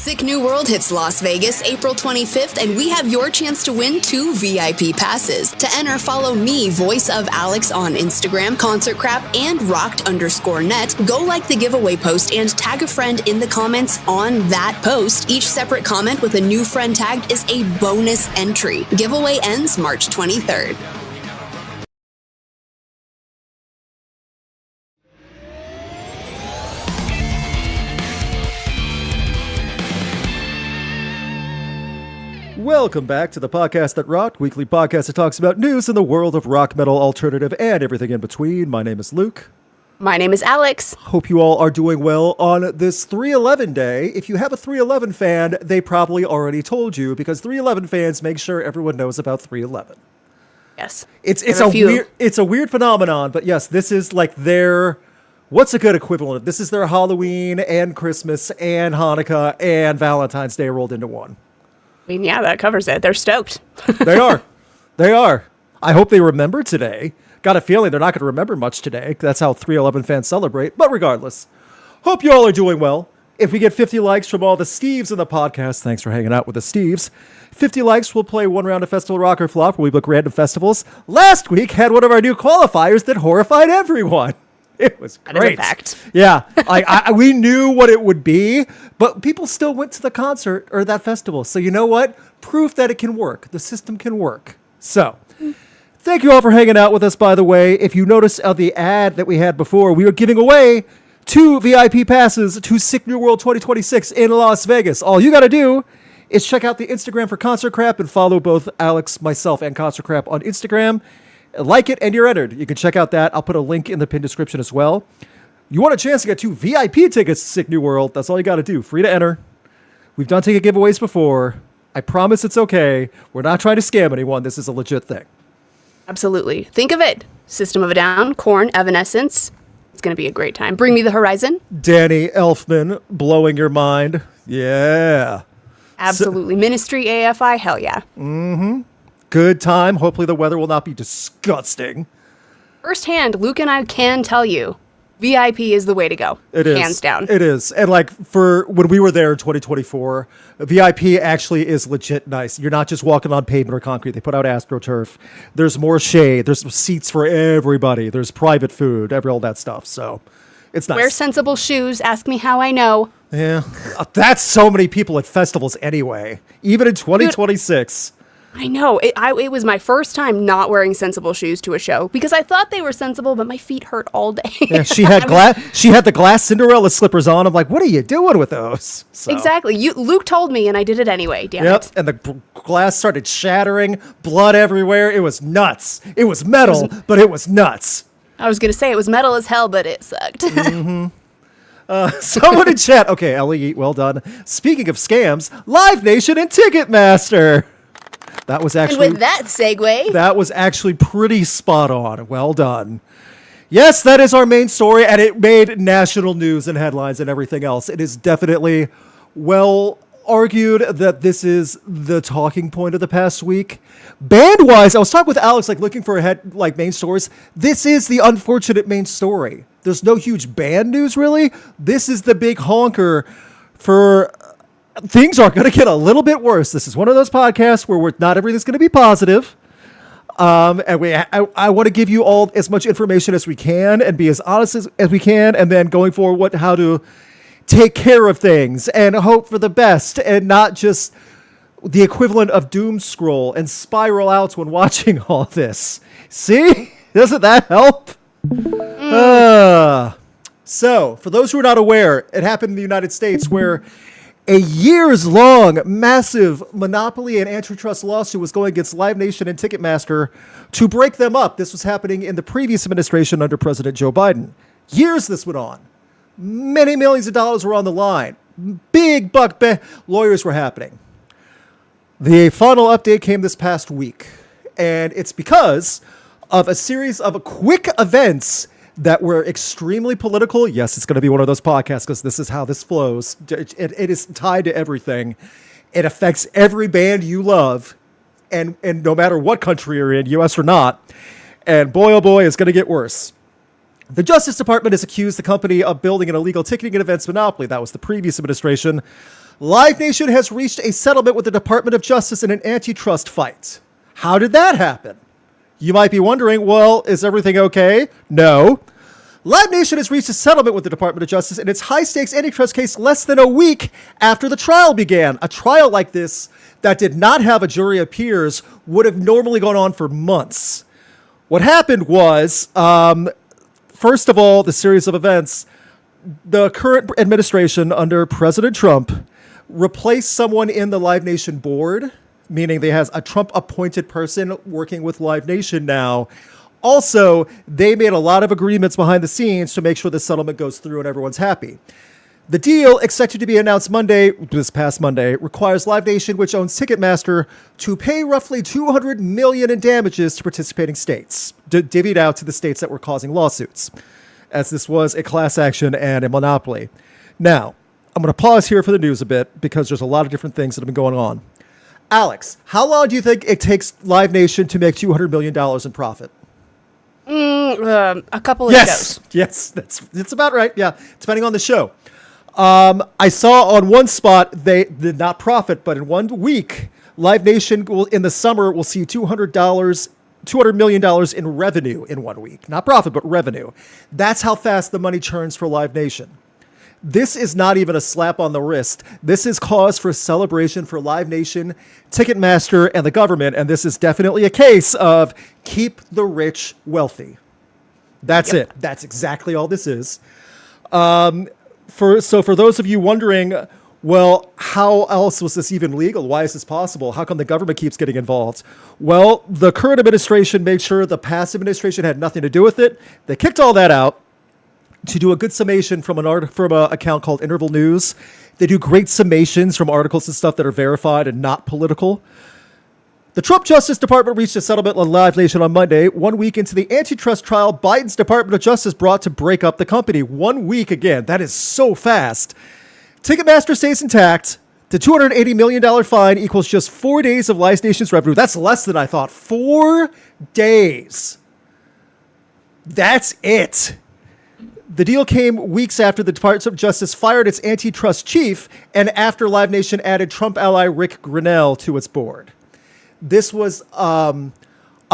Sick New World hits Las Vegas April 25th, and we have your chance to win 2 VIP passes. To enter, follow me, Voice of Alex, on Instagram, Concert Crap, and Rocked_net. Go like the giveaway post and tag a friend in the comments on that post. Each separate comment with a new friend tagged is a bonus entry. Giveaway ends March 23rd. Welcome back to the Podcast That Rocked, weekly podcast that talks about news in the world of rock, metal, alternative, and everything in between. My name is Luke. My name is Alex. Hope you all are doing well on this 311 day. If you have a 311 fan, they probably already told you, because 311 fans make sure everyone knows about 311. Yes. It's a weird phenomenon, but yes, this is like their, what's a good equivalent? This is their Halloween and Christmas and Hanukkah and Valentine's Day rolled into one. I mean, yeah, that covers it. They're stoked. They are. They are. I hope they remember today. Got a feeling they're not going to remember much today. That's how 311 fans celebrate. But regardless, hope you all are doing well. If we get 50 likes from all the Steves in the podcast, thanks for hanging out with the Steves. 50 likes, we'll play one round of Festival Rock or Flop where we book random festivals. Last week had one of our new qualifiers that horrified everyone. It was great. That is a fact. Yeah, we knew what it would be, but people still went to the concert or that festival. So you know what? Proof that it can work. The system can work. So thank you all for hanging out with us, by the way. If you notice the ad that we had before, we were giving away 2 VIP passes to Sick New World 2026 in Las Vegas. All you got to do is check out the Instagram for Concert Crap and follow both Alex, myself, and Concert Crap on Instagram. Like it, and you're entered. You can check out that. I'll put a link in the pinned description as well. You want a chance to get 2 VIP tickets to Sick New World? That's all you got to do. Free to enter. We've done ticket giveaways before. I promise it's okay. We're not trying to scam anyone. This is a legit thing. Absolutely. Think of it. System of a Down, Korn, Evanescence. It's going to be a great time. Bring Me the Horizon. Danny Elfman, blowing your mind. Yeah. Absolutely. Ministry, AFI. Hell yeah. Mm-hmm. Good time. Hopefully the weather will not be disgusting. Firsthand, Luke and I can tell you, VIP is the way to go. It is. Hands down. It is. And like for when we were there in 2024, VIP actually is legit nice. You're not just walking on pavement or concrete. They put out AstroTurf. There's more shade. There's seats for everybody. There's private food, all that stuff. So it's nice. Wear sensible shoes. Ask me how I know. Yeah. That's so many people at festivals anyway. Even in 2026. Dude, I know. It was my first time not wearing sensible shoes to a show because I thought they were sensible, but my feet hurt all day. Yeah, she had the glass Cinderella slippers on. I'm like, what are you doing with those? So. Exactly. Luke told me, and I did it anyway. Damn it. And the glass started shattering, blood everywhere. It was nuts. It was metal, but it was nuts. I was gonna say it was metal as hell, but it sucked. Mm-hmm. Someone in chat. Okay, Ellie, well done. Speaking of scams, Live Nation and Ticketmaster. That was actually, and with that segue, that was actually pretty spot on. Well done. Yes, that is our main story, and it made national news and headlines and everything else. It is definitely well argued that this is the talking point of the past week. Band-wise, I was talking with Alex, like looking for main stories. This is the unfortunate main story. There's no huge band news, really. This is the big honker for... Things are going to get a little bit worse. This is one of those podcasts where not everything's going to be positive. And I want to give you all as much information as we can and be as honest as we can. And then going forward, how to take care of things and hope for the best and not just the equivalent of doom scroll and spiral out when watching all this. See? Doesn't that help? So for those who are not aware, it happened in the United States where a years-long, massive monopoly and antitrust lawsuit was going against Live Nation and Ticketmaster to break them up. This was happening in the previous administration under President Joe Biden. Years this went on. Many millions of dollars were on the line. Big buck lawyers were happening. The final update came this past week, and it's because of a series of quick events that were extremely political. Yes, it's going to be one of those podcasts because this is how this flows. It is tied to everything. It affects every band you love, and no matter what country you're in, U.S. or not. And boy, oh boy, it's going to get worse. The Justice Department has accused the company of building an illegal ticketing and events monopoly. That was the previous administration. Live Nation has reached a settlement with the Department of Justice in an antitrust fight. How did that happen? You might be wondering, well, is everything okay? No. Live Nation has reached a settlement with the Department of Justice in its high-stakes antitrust case less than a week after the trial began. A trial like this that did not have a jury of peers would have normally gone on for months. What happened was, first of all, the series of events, the current administration under President Trump replaced someone in the Live Nation board, meaning they has a Trump-appointed person working with Live Nation now. Also, they made a lot of agreements behind the scenes to make sure the settlement goes through and everyone's happy. The deal, expected to be announced this past Monday, requires Live Nation, which owns Ticketmaster, to pay roughly $200 million in damages to participating states, divvied out to the states that were causing lawsuits, as this was a class action and a monopoly. Now, I'm going to pause here for the news a bit because there's a lot of different things that have been going on. Alex, how long do you think it takes Live Nation to make $200 million in profit? A couple of shows. Yes, that's about right. Yeah, depending on the show. I saw on one spot they did not profit, but in 1 week, Live Nation in the summer will see $200 million in revenue in 1 week. Not profit, but revenue. That's how fast the money churns for Live Nation. This is not even a slap on the wrist. This is cause for celebration for Live Nation, Ticketmaster, and the government. And this is definitely a case of keep the rich wealthy. That's it. That's exactly all this is. For those of you wondering, well, how else was this even legal? Why is this possible? How come the government keeps getting involved? Well, the current administration made sure the past administration had nothing to do with it. They kicked all that out. To do a good summation from an account called Interval News. They do great summations from articles and stuff that are verified and not political. The Trump Justice Department reached a settlement on Live Nation on Monday, 1 week into the antitrust trial Biden's Department of Justice brought to break up the company. 1 week again. That is so fast. Ticketmaster stays intact. The $280 million fine equals just 4 days of Live Nation's revenue. That's less than I thought. 4 days. That's it. The deal came weeks after the Department of Justice fired its antitrust chief and after Live Nation added Trump ally Rick Grinnell to its board. This was a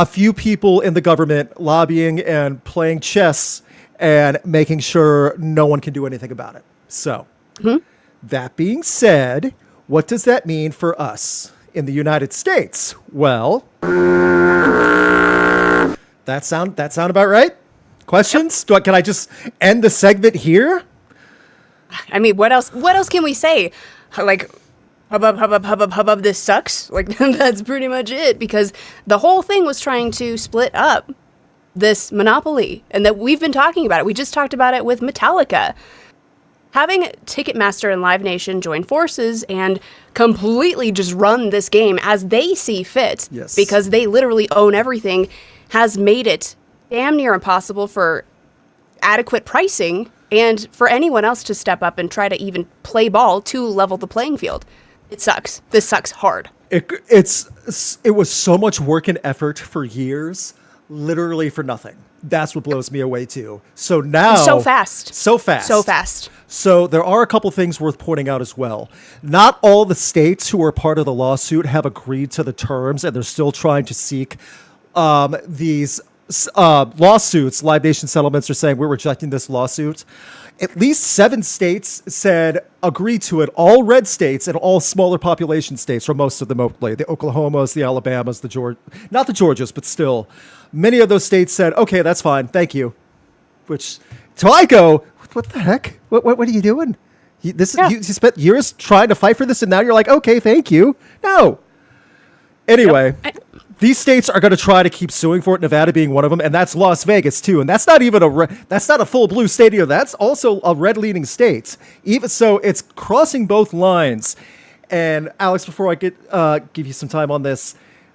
few people in the government lobbying and playing chess and making sure no one can do anything about it. So, That being said, what does that mean for us in the United States? Well, that sound about right? Questions? Yep. Can I just end the segment here? I mean, what else can we say? Like, hubbub, this sucks. Like, that's pretty much it. Because the whole thing was trying to split up this monopoly. And that we've been talking about it. We just talked about it with Metallica. Having Ticketmaster and Live Nation join forces and completely just run this game as they see fit, because they literally own everything, has made it damn near impossible for adequate pricing and for anyone else to step up and try to even play ball to level the playing field. It sucks. This sucks hard. It was so much work and effort for years, literally for nothing. That's what blows me away too. So now... So fast. So there are a couple things worth pointing out as well. Not all the states who are part of the lawsuit have agreed to the terms, and they're still trying to seek these lawsuits. Live Nation settlements are saying we're rejecting this lawsuit. At least 7 states said agree to it. All red states and all smaller population states, or most of them, the Oklahomas, the Alabamas, not the Georgias, but still, many of those states said, okay, that's fine, thank you. So I go, what the heck? What are you doing? You spent years trying to fight for this, and now you're like, okay, thank you. No. Anyway. These states are going to try to keep suing for it, Nevada being one of them, and that's Las Vegas too. And that's not even that's not a full blue stadium. That's also a red leaning state. Even so, it's crossing both lines. And Alex, before I give you some time on this,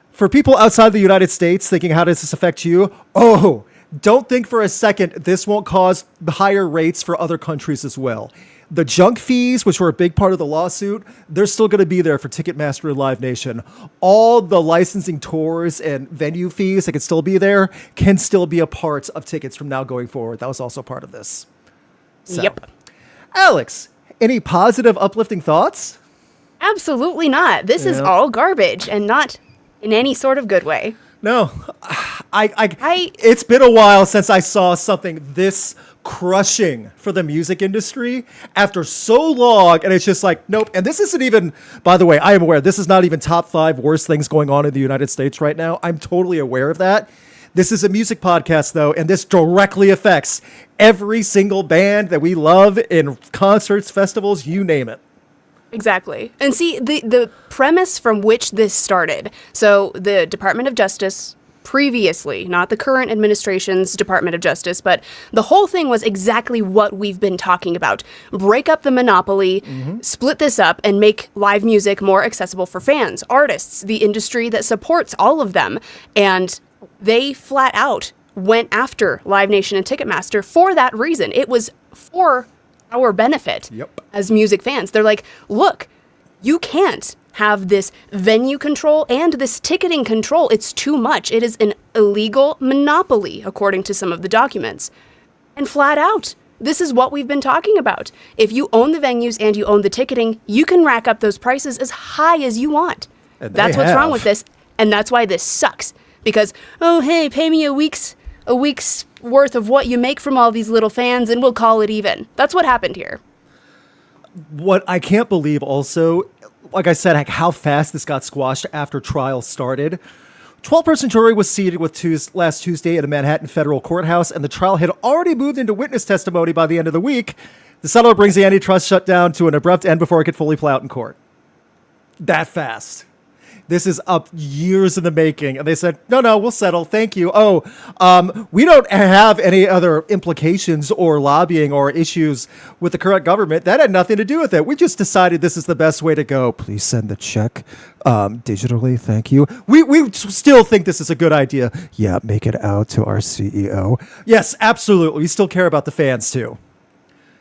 for people outside the United States thinking, how does this affect you? Oh, don't think for a second this won't cause higher rates for other countries as well. The junk fees, which were a big part of the lawsuit, they're still going to be there for Ticketmaster and Live Nation. All the licensing tours and venue fees that can still be there can still be a part of tickets from now going forward. That was also part of this. So, Yep. Alex, any positive, uplifting thoughts? Absolutely not. This is all garbage, and not in any sort of good way. No, it's been a while since I saw something this crushing for the music industry after so long, and it's just like, nope. And this isn't even, by the way, I am aware, this is not even top 5 worst things going on in the United States right now. I'm totally aware of that. This is a music podcast, though, and this directly affects every single band that we love in concerts, festivals, you name it. Exactly. And see, the premise from which this started, so the Department of Justice previously, not the current administration's Department of Justice, but the whole thing was exactly what we've been talking about. Break up the monopoly, split this up, and make live music more accessible for fans, artists, the industry that supports all of them. And they flat out went after Live Nation and Ticketmaster for that reason. It was for our benefit as music fans. They're like, look, you can't have this venue control and this ticketing control. It's too much. It is an illegal monopoly, according to some of the documents. And flat out, this is what we've been talking about. If you own the venues and you own the ticketing, you can rack up those prices as high as you want. That's what's wrong with this. And that's why this sucks. Because, oh, hey, pay me a week's worth of what you make from all these little fans and we'll call it even. That's what happened here. What I can't believe also, like I said, how fast this got squashed after trial started. 12-person jury was seated with last Tuesday at a Manhattan federal courthouse, and the trial had already moved into witness testimony by the end of the week. The settlement brings the antitrust shutdown to an abrupt end before it could fully play out in court. That fast. This is up years in the making. And they said, no, we'll settle. Thank you. We don't have any other implications or lobbying or issues with the current government. That had nothing to do with it. We just decided this is the best way to go. Please send the check digitally. Thank you. We still think this is a good idea. Yeah, make it out to our CEO. Yes, absolutely. We still care about the fans, too.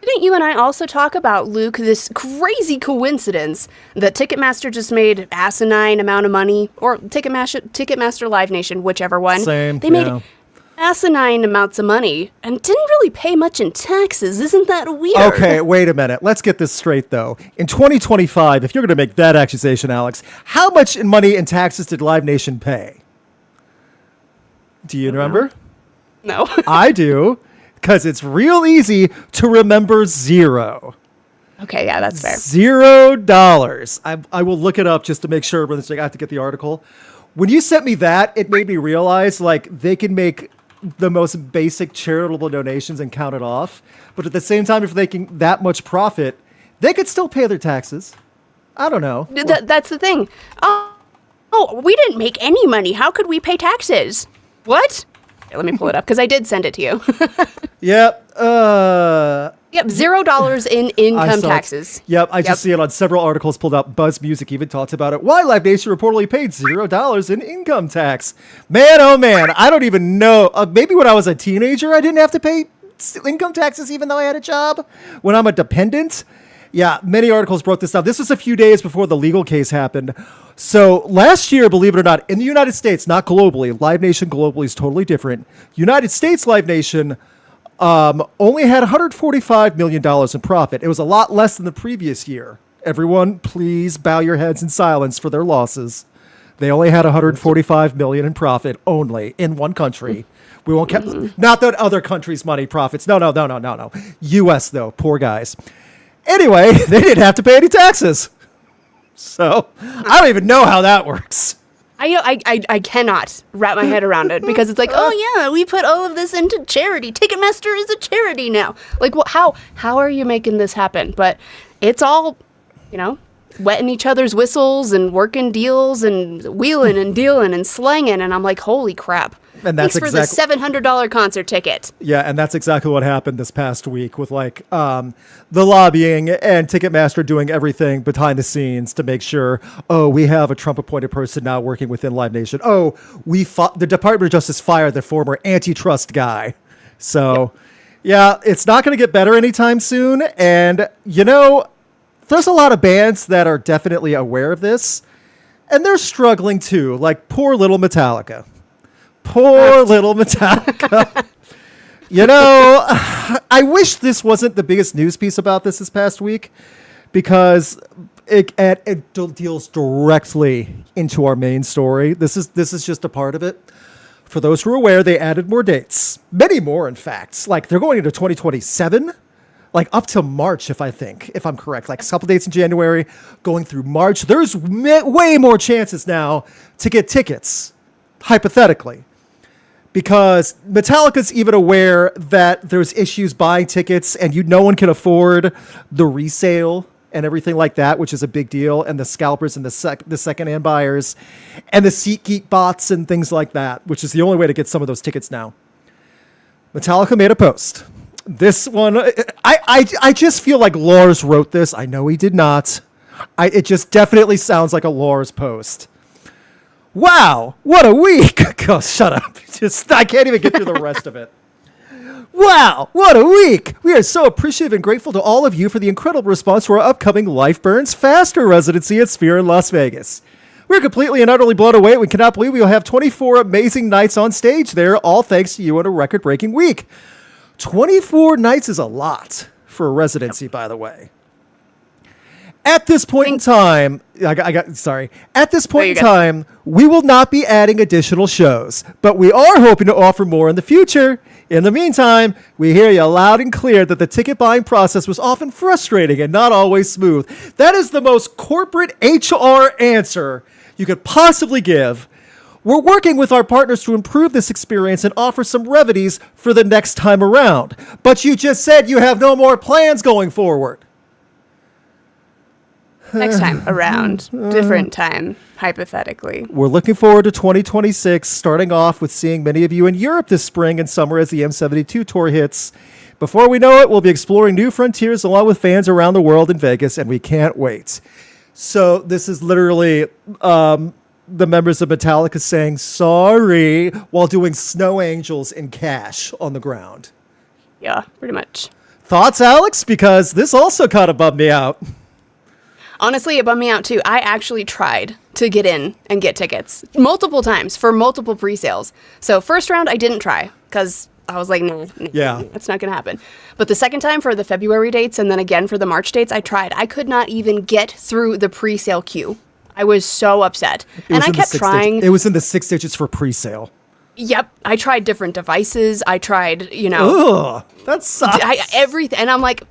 Didn't you and I also talk about, Luke, this crazy coincidence that Ticketmaster just made asinine amount of money, or Ticketmaster Live Nation, whichever one. Same, They made asinine amounts of money and didn't really pay much in taxes. Isn't that weird? Okay, wait a minute. Let's get this straight, though. In 2025, if you're going to make that accusation, Alex, how much in money in taxes did Live Nation pay? Do you remember? No. I do. Because it's real easy to remember zero. Okay, yeah, that's fair. $0. I will look it up just to make sure. I have to get the article. When you sent me that, it made me realize like they can make the most basic charitable donations and count it off. But at the same time, if they're making that much profit, they could still pay their taxes. I don't know. That's the thing. Oh, we didn't make any money. How could we pay taxes? What? Here, let me pull it up because I did send it to you. Yep. Yep, $0 in income taxes. Yep, I just see it on several articles pulled up. Buzz Music even talked about it. Why Live Nation reportedly paid $0 in income tax. Man, oh man, I don't even know. Maybe when I was a teenager, I didn't have to pay income taxes even though I had a job. When I'm a dependent. Yeah, many articles broke this down. This was a few days before the legal case happened. So last year, believe it or not, in the United States, not globally, Live Nation globally is totally different. United States Live Nation only had $145 million in profit. It was a lot less than the previous year. Everyone, please bow your heads in silence for their losses. They only had $145 million in profit only in one country. We won't count, not that other countries' money profits. No. U.S. though, poor guys. Anyway, they didn't have to pay any taxes. So I don't even know how that works. I cannot wrap my head around it because it's like, oh yeah, we put all of this into charity. Ticketmaster is a charity now. Like, how are you making this happen? But it's all, wetting each other's whistles and working deals and wheeling and dealing and slanging. And I'm like, holy crap. And that's Thanks for the $700 concert ticket. Yeah, and that's exactly what happened this past week with like the lobbying and Ticketmaster doing everything behind the scenes to make sure, oh, we have a Trump-appointed person now working within Live Nation. Oh, the Department of Justice fired the former antitrust guy. So, yeah, it's not going to get better anytime soon. And, you know, there's a lot of bands that are definitely aware of this, and they're struggling too, like poor little Metallica. Poor little Metallica. You know, I wish this wasn't the biggest news piece about this past week, because it deals directly into our main story. This is just a part of it. For those who are aware, they added more dates. Many more, in fact. Like, they're going into 2027, like up to March, if I'm correct. Like, a couple dates in January, going through March. There's way more chances now to get tickets, hypothetically. Because Metallica's even aware that there's issues buying tickets, and no one can afford the resale and everything like that, which is a big deal, and the scalpers and the secondhand buyers and the SeatGeek bots and things like that, which is the only way to get some of those tickets now. Metallica made a post. This one, I just feel like Lars wrote this. I know he did not. It just definitely sounds like a Lars post. Wow, what a week. Oh, shut up. I can't even get through the rest of it. Wow, what a week. We are so appreciative and grateful to all of you for the incredible response to our upcoming Life Burns Faster residency at Sphere in Las Vegas. We're completely and utterly blown away. We cannot believe we will have 24 amazing nights on stage there, all thanks to you in a record-breaking week. 24 nights is a lot for a residency, by the way. At this point in time, At this point in time, we will not be adding additional shows, but we are hoping to offer more in the future. In the meantime, we hear you loud and clear that the ticket buying process was often frustrating and not always smooth. That is the most corporate HR answer you could possibly give. We're working with our partners to improve this experience and offer some remedies for the next time around. But you just said you have no more plans going forward. Next time around, different time, hypothetically. We're looking forward to 2026, starting off with seeing many of you in Europe this spring and summer as the M72 tour hits. Before we know it, we'll be exploring new frontiers along with fans around the world in Vegas, and we can't wait. So this is literally the members of Metallica saying sorry while doing snow angels in cash on the ground. Yeah, pretty much. Thoughts, Alex? Because this also kind of bummed me out. Honestly, it bummed me out too. I actually tried to get in and get tickets multiple times for multiple pre-sales. So first round, I didn't try because I was like, no, that's not going to happen. But the second time for the February dates and then again for the March dates, I tried. I could not even get through the pre-sale queue. I was so upset. And I kept trying. It was in the 6 digits for pre-sale. Yep. I tried different devices. I tried, Ugh, that sucks. Everything. And I'm like,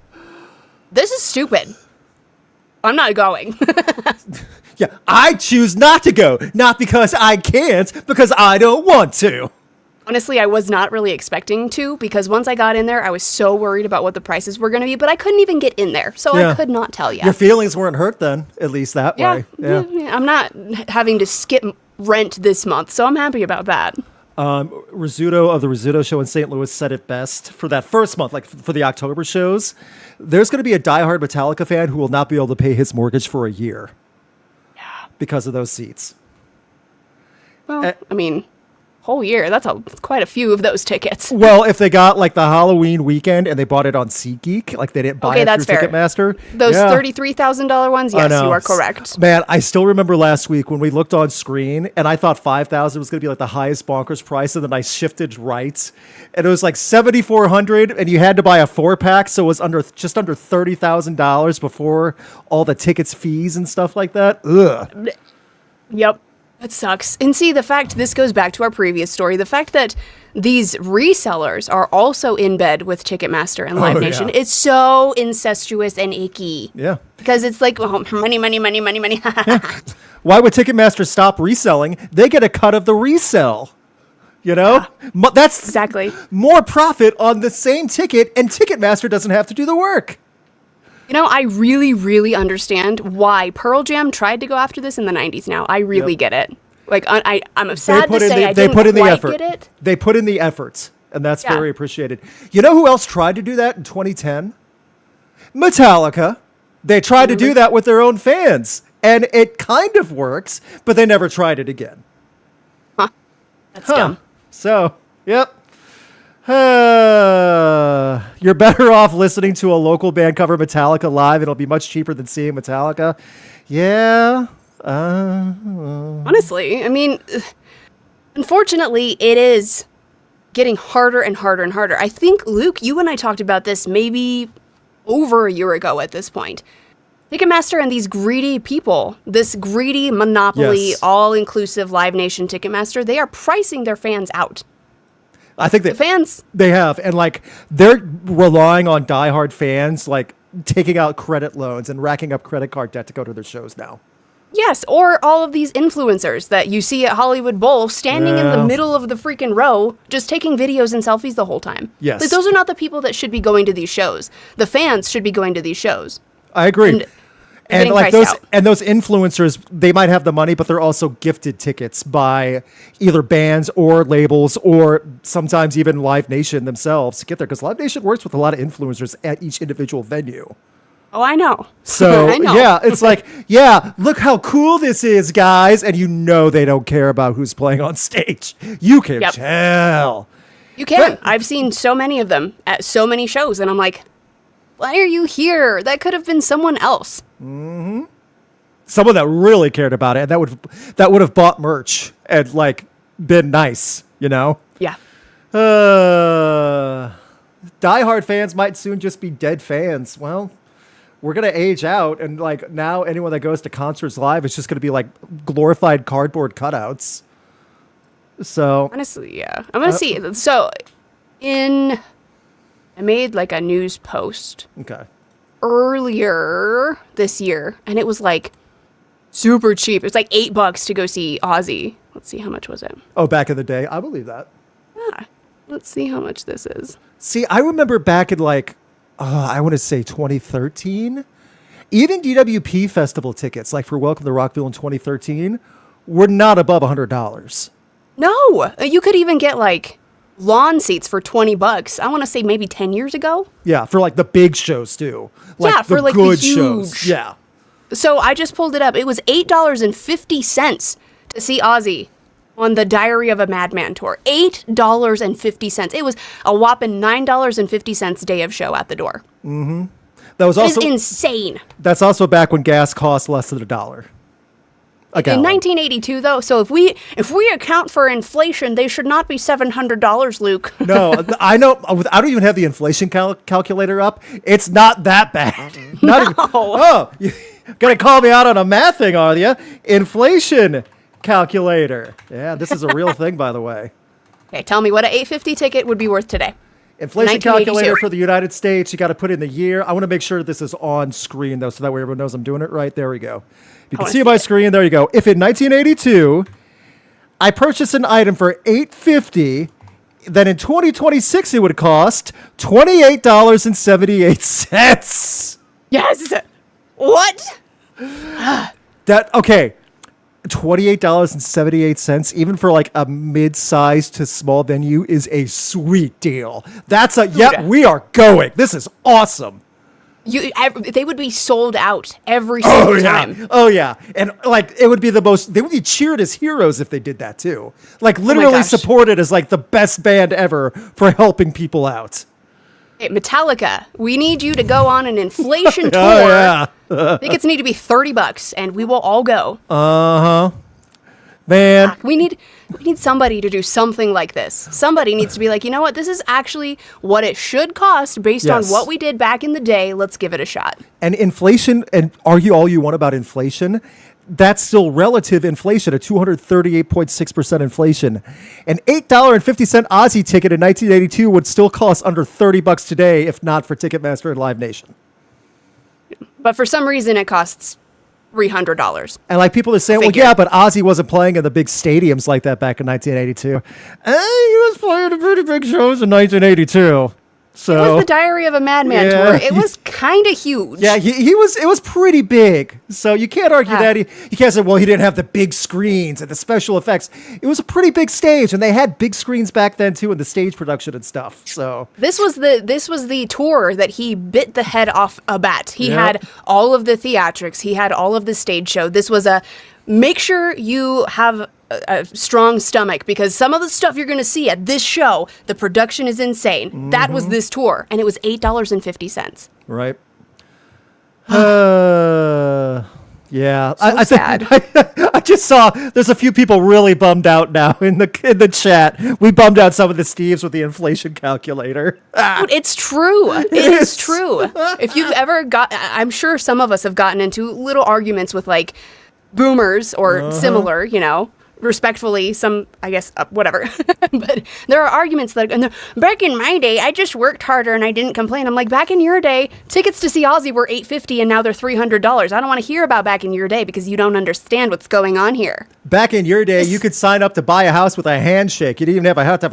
this is stupid. I'm not going. Yeah, I choose not to go. Not because I can't, because I don't want to. Honestly, I was not really expecting to, because once I got in there, I was so worried about what the prices were going to be, but I couldn't even get in there, so I could not tell you. Your feelings weren't hurt then, at least that way. Yeah. I'm not having to skip rent this month, so I'm happy about that. Rizzuto of the Rizzuto show in St. Louis said it best for that first month, like for the October shows. There's going to be a diehard Metallica fan who will not be able to pay his mortgage for a year because of those seats. Well, I mean, whole year, that's quite a few of those tickets. Well, if they got like the Halloween weekend and they bought it on SeatGeek, like they didn't buy it through Ticketmaster. Those $33,000 ones, yes, you are correct. Man, I still remember last week when we looked on screen and I thought $5,000 was going to be like the highest bonkers price, and then I shifted right and it was like $7,400, and you had to buy a 4-pack, so it was just under $30,000 before all the tickets, fees, and stuff like that. Ugh. Yep. That sucks. And see, this goes back to our previous story, the fact that these resellers are also in bed with Ticketmaster and Live Nation. Yeah. It's so incestuous and icky. Yeah. Because it's like, money. Yeah. Why would Ticketmaster stop reselling? They get a cut of the resell. That's exactly more profit on the same ticket, and Ticketmaster doesn't have to do the work. I really, really understand why Pearl Jam tried to go after this in the 90s now. I really get it. Like, I'm sad to say I they didn't put in the quite effort. get it. They put in the effort, and that's very appreciated. You know who else tried to do that in 2010? Metallica. They tried to do that with their own fans, and it kind of works, but they never tried it again. Huh. That's dumb. So, yep. You're better off listening to a local band cover Metallica live. It'll be much cheaper than seeing Metallica. Yeah. Honestly, I mean, unfortunately, it is getting harder and harder and harder. I think, Luke, you and I talked about this maybe over a year ago at this point. Ticketmaster and these greedy people, this greedy monopoly, all-inclusive Live Nation Ticketmaster, they are pricing their fans out. I think The fans. they have, and like they're relying on diehard fans, like taking out credit loans and racking up credit card debt to go to their shows now. Yes, or all of these influencers that you see at Hollywood Bowl standing in the middle of the freaking row, just taking videos and selfies the whole time. Yes. Like, those are not the people that should be going to these shows. The fans should be going to these shows. I agree. And like priced those influencers, they might have the money, but they're also gifted tickets by either bands or labels, or sometimes even Live Nation themselves to get there, because Live Nation works with a lot of influencers at each individual venue. Oh, I know. So, I know. yeah, it's like, look how cool this is, guys. And you know they don't care about who's playing on stage. You can tell. You can. I've seen so many of them at so many shows, and I'm like, why are you here? That could have been someone else. Mm-hmm. Someone that really cared about it, and that would have bought merch and like been nice, you know? Yeah. Diehard fans might soon just be dead fans. Well, we're gonna age out, and like now anyone that goes to concerts live is just gonna be like glorified cardboard cutouts. So Honestly, yeah. I'm gonna see. So, I made like a news post earlier this year, and it was like super cheap. It was like $8 to go see Ozzy. Let's see, how much was it? Oh, back in the day, I believe that. Let's see how much this is. See, I remember back in like, I want to say 2013, even DWP festival tickets, like for Welcome to Rockville in 2013, were not above $100. No, you could even get like lawn seats for $20. I want to say maybe 10 years ago. Yeah, for like the big shows too. Like Yeah, for the like the good huge shows. Yeah. So I just pulled it up. It was $8.50 to see Ozzy on the Diary of a Madman tour. $8.50. It was a whopping $9.50 day of show at the door. Mm-hmm. That was also insane. That's also back when gas cost less than $1. In 1982, though, so if we account for inflation, they should not be $700, Luke. No, I know. I don't even have the inflation calculator up. It's not that bad. Not even, you're gonna call me out on a math thing, are you? Inflation calculator. Yeah, this is a real thing, by the way. Okay, tell me what an $8.50 ticket would be worth today. Inflation calculator for the United States. You got to put in the year. I want to make sure this is on screen, though, so that way everyone knows I'm doing it right. There we go. You can see my screen. There you go. If in 1982, I purchased an item for $8.50, then in 2026 it would cost $28.78. Yes. What? Okay. $28.78, even for like a mid-sized to small venue, is a sweet deal. That's we are going. This is awesome. They would be sold out every single time. Oh yeah, and like it would be they would be cheered as heroes if they did that too. Like literally supported as like the best band ever for helping people out. Hey, Metallica, we need you to go on an inflation tour. Oh yeah. Tickets need to be $30, and we will all go. Man, we need somebody to do something like this. Somebody needs to be like, you know what? This is actually what it should cost based on what we did back in the day. Let's give it a shot. And inflation, and argue all you want about inflation, that's still relative inflation at 238.6% inflation. An $8.50 Ozzy ticket in 1982 would still cost under $30 today if not for Ticketmaster and Live Nation. But for some reason, it costs $300. And like people are saying, well, yeah, but Ozzy wasn't playing in the big stadiums like that back in 1982. He was playing the pretty big shows in 1982. So it was the Diary of a Madman tour. It was kind of huge. Yeah, he was. It was pretty big. So you can't argue that. You can't say, well, he didn't have the big screens and the special effects. It was a pretty big stage, and they had big screens back then too in the stage production and stuff. So this was the tour that he bit the head off a bat. He had all of the theatrics. He had all of the stage show. This was a make sure you have a strong stomach, because some of the stuff you're going to see at this show, the production is insane. Mm-hmm. That was this tour, and it was $8.50. Right. Yeah. So sad. I just saw there's a few people really bummed out now in the chat. We bummed out some of the Steves with the inflation calculator. Dude, it's true. It's true. If you've ever I'm sure some of us have gotten into little arguments with like boomers or similar, respectfully, some, I guess, whatever. But there are arguments that, back in my day, I just worked harder and I didn't complain. I'm like, back in your day, tickets to see Ozzy were $850 and now they're $300. I don't want to hear about back in your day because you don't understand what's going on here. Back in your day, you could sign up to buy a house with a handshake. You didn't even have to have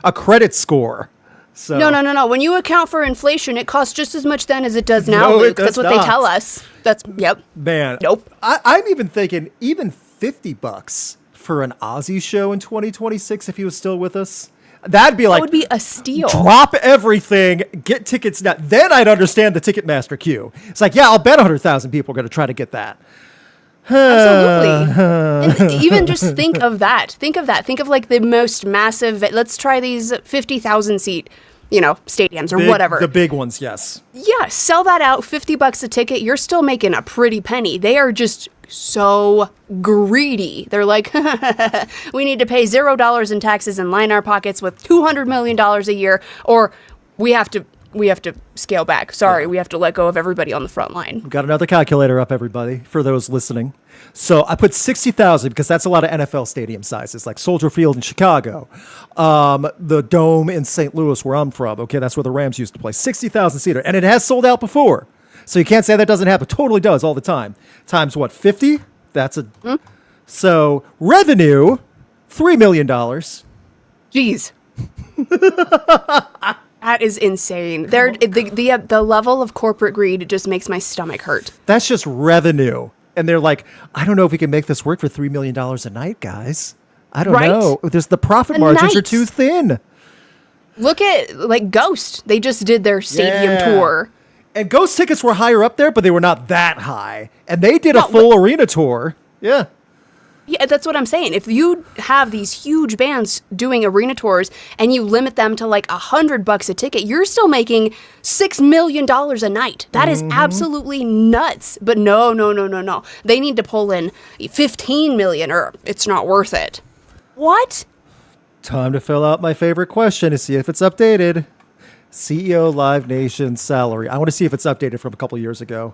a credit score. So. No. When you account for inflation, it costs just as much then as it does now, Luke. That's what they tell us. Yep. Man. Nope. I'm even thinking even $50 for an Ozzy show in 2026 if he was still with us. That'd be like... That would be a steal. Drop everything, get tickets now. Then I'd understand the Ticketmaster queue. It's like, yeah, I'll bet 100,000 people are going to try to get that. Absolutely. And even just think of that. Think of like the most massive... Let's try these 50,000 seat, stadiums or whatever. The big ones, yes. Yeah, sell that out, $50 a ticket. You're still making a pretty penny. They are just so greedy. They're like, we need to pay $0 in taxes and line our pockets with $200 million a year, or we have to scale back. Sorry, we have to let go of everybody on the front line. We've got another calculator up, everybody, for those listening. So I put 60,000 because that's a lot of NFL stadium sizes, like Soldier Field in Chicago, the Dome in St. Louis, where I'm from. Okay, that's where the Rams used to play. 60,000 seater, and it has sold out before. So you can't say that doesn't happen. It totally does all the time. Times what, 50? That's a... So revenue, $3 million. Jeez. That is insane. The level of corporate greed just makes my stomach hurt. That's just revenue. And they're like, I don't know if we can make this work for $3 million a night, guys. I don't know. The profit margins are too thin. Look at like Ghost. They just did their stadium tour. And Ghost tickets were higher up there, but they were not that high. And they did a full arena tour. Yeah. Yeah, that's what I'm saying. If you have these huge bands doing arena tours and you limit them to like $100 a ticket, you're still making $6 million a night. That is absolutely nuts. But no. They need to pull in 15 million or it's not worth it. What? Time to fill out my favorite question to see if it's updated. CEO Live Nation salary. I want to see if it's updated from a couple years ago.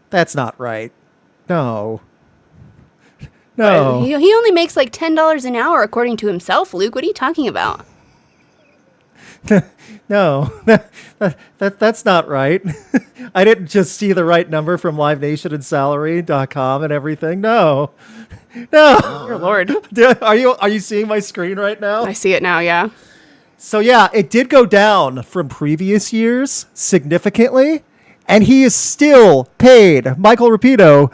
That's not right. No. He only makes like $10 an hour according to himself, Luke. What are you talking about? No, that's not right. I didn't just see the right number from Live Nation and salary.com and everything. No. Dear Lord. Are you seeing my screen right now? I see it now, yeah. So yeah, it did go down from previous years significantly, and he is still paid, Michael Rapido,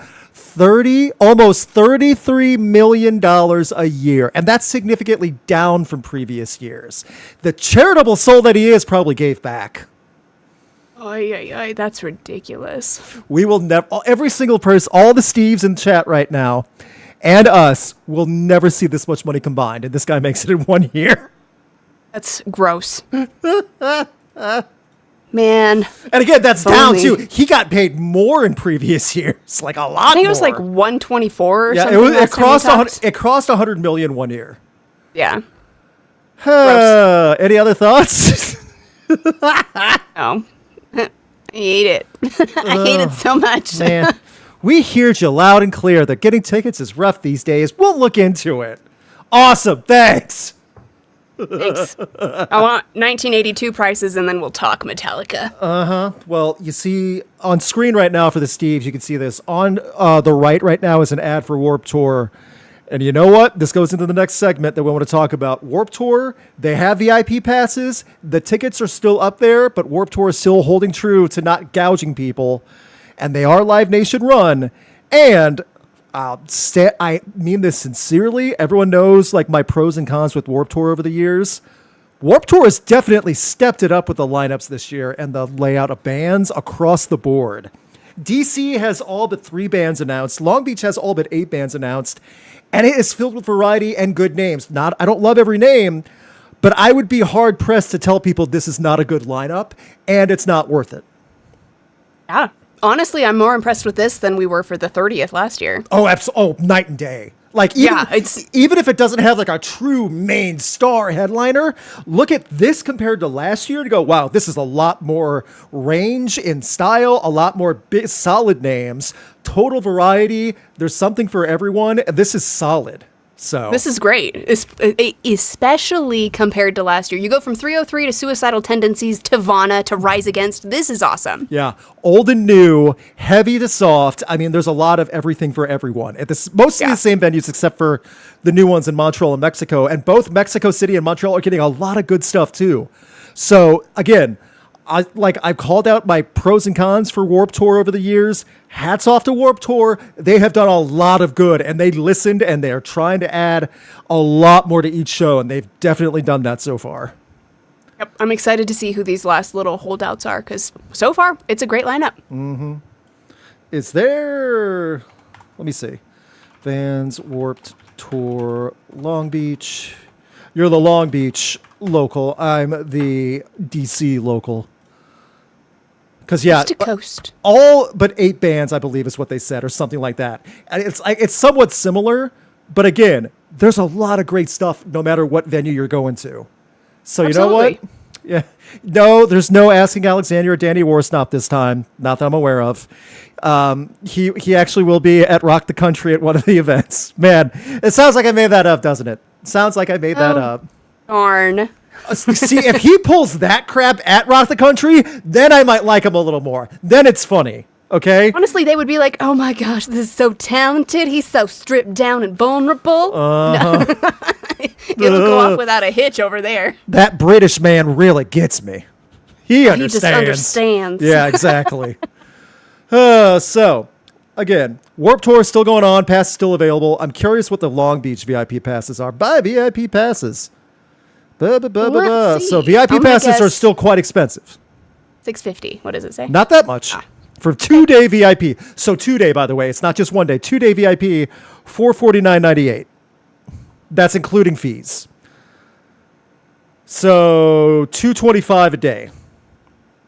almost $33 million a year, and that's significantly down from previous years. The charitable soul that he is probably gave back. Ay, that's ridiculous. We will never, every single person, all the Steves in chat right now, and us, will never see this much money combined, and this guy makes it in 1 year. That's gross. Man. And again, that's down too. He got paid more in previous years, like a lot more. I think it was like 124 or something. Yeah, it crossed 100 million 1 year. Yeah. Any other thoughts? No. I hate it. I hate it so much. Man, we heard you loud and clear that getting tickets is rough these days. We'll look into it. Awesome. Thanks. Thanks. I want 1982 prices, and then we'll talk Metallica. Well, you see on screen right now for the Steves, you can see this. On the right now is an ad for Warped Tour. And you know what? This goes into the next segment that we want to talk about. Warped Tour, they have VIP passes. The tickets are still up there, but Warped Tour is still holding true to not gouging people. And they are Live Nation run. And I mean this sincerely. Everyone knows like my pros and cons with Warped Tour over the years. Warped Tour has definitely stepped it up with the lineups this year and the layout of bands across the board. DC has all but 3 bands announced. Long Beach has all but 8 bands announced. And it is filled with variety and good names. I don't love every name, but I would be hard pressed to tell people this is not a good lineup and it's not worth it. Yeah. Honestly, I'm more impressed with this than we were for the 30th last year. Oh, absolutely. Oh, night and day. Like, even if it doesn't have like a true main star headliner, look at this compared to last year and go, wow, this is a lot more range in style, a lot more big, solid names, total variety. There's something for everyone. This is solid. So this is great, especially compared to last year. You go from 303 to Suicidal Tendencies to Vana to Rise Against. This is awesome. Yeah. Old and new, heavy to soft. I mean, there's a lot of everything for everyone. It's mostly the same venues except for the new ones in Montreal and Mexico. And both Mexico City and Montreal are getting a lot of good stuff too. So again, I've called out my pros and cons for Warped Tour over the years. Hats off to Warped Tour. They have done a lot of good, and they listened, and they're trying to add a lot more to each show, and they've definitely done that so far. Yep, I'm excited to see who these last little holdouts are, because so far, it's a great lineup. Mm-hmm. Is there... Let me see. Vans, Warped Tour, Long Beach. You're the Long Beach local. I'm the DC local. Because Coast to coast. all but 8 bands, I believe, is what they said, or something like that. And it's somewhat similar, but again, there's a lot of great stuff no matter what venue you're going to. So you know what? Yeah, no, there's no Asking Alexandria or Danny Warsnop this time, not that I'm aware of. He actually will be at Rock the Country at one of the events. Man, it sounds like I made that up, doesn't it? Sounds like I made that up. Darn. See, if he pulls that crap at Rock the Country, then I might like him a little more. Then it's funny, okay? Honestly, they would be like, oh my gosh, this is so talented. He's so stripped down and vulnerable. No. It'll go off without a hitch over there. That British man really gets me. He understands. He just understands. Yeah, exactly. So, again, Warped Tour is still going on. Pass is still available. I'm curious what the Long Beach VIP passes are. Buy VIP passes. So VIP passes are still quite expensive. $650. What does it say? Not that much. For 2-day VIP. So 2-day, by the way. It's not just 1 day. 2-day VIP, $449.98. That's including fees. So $225 a day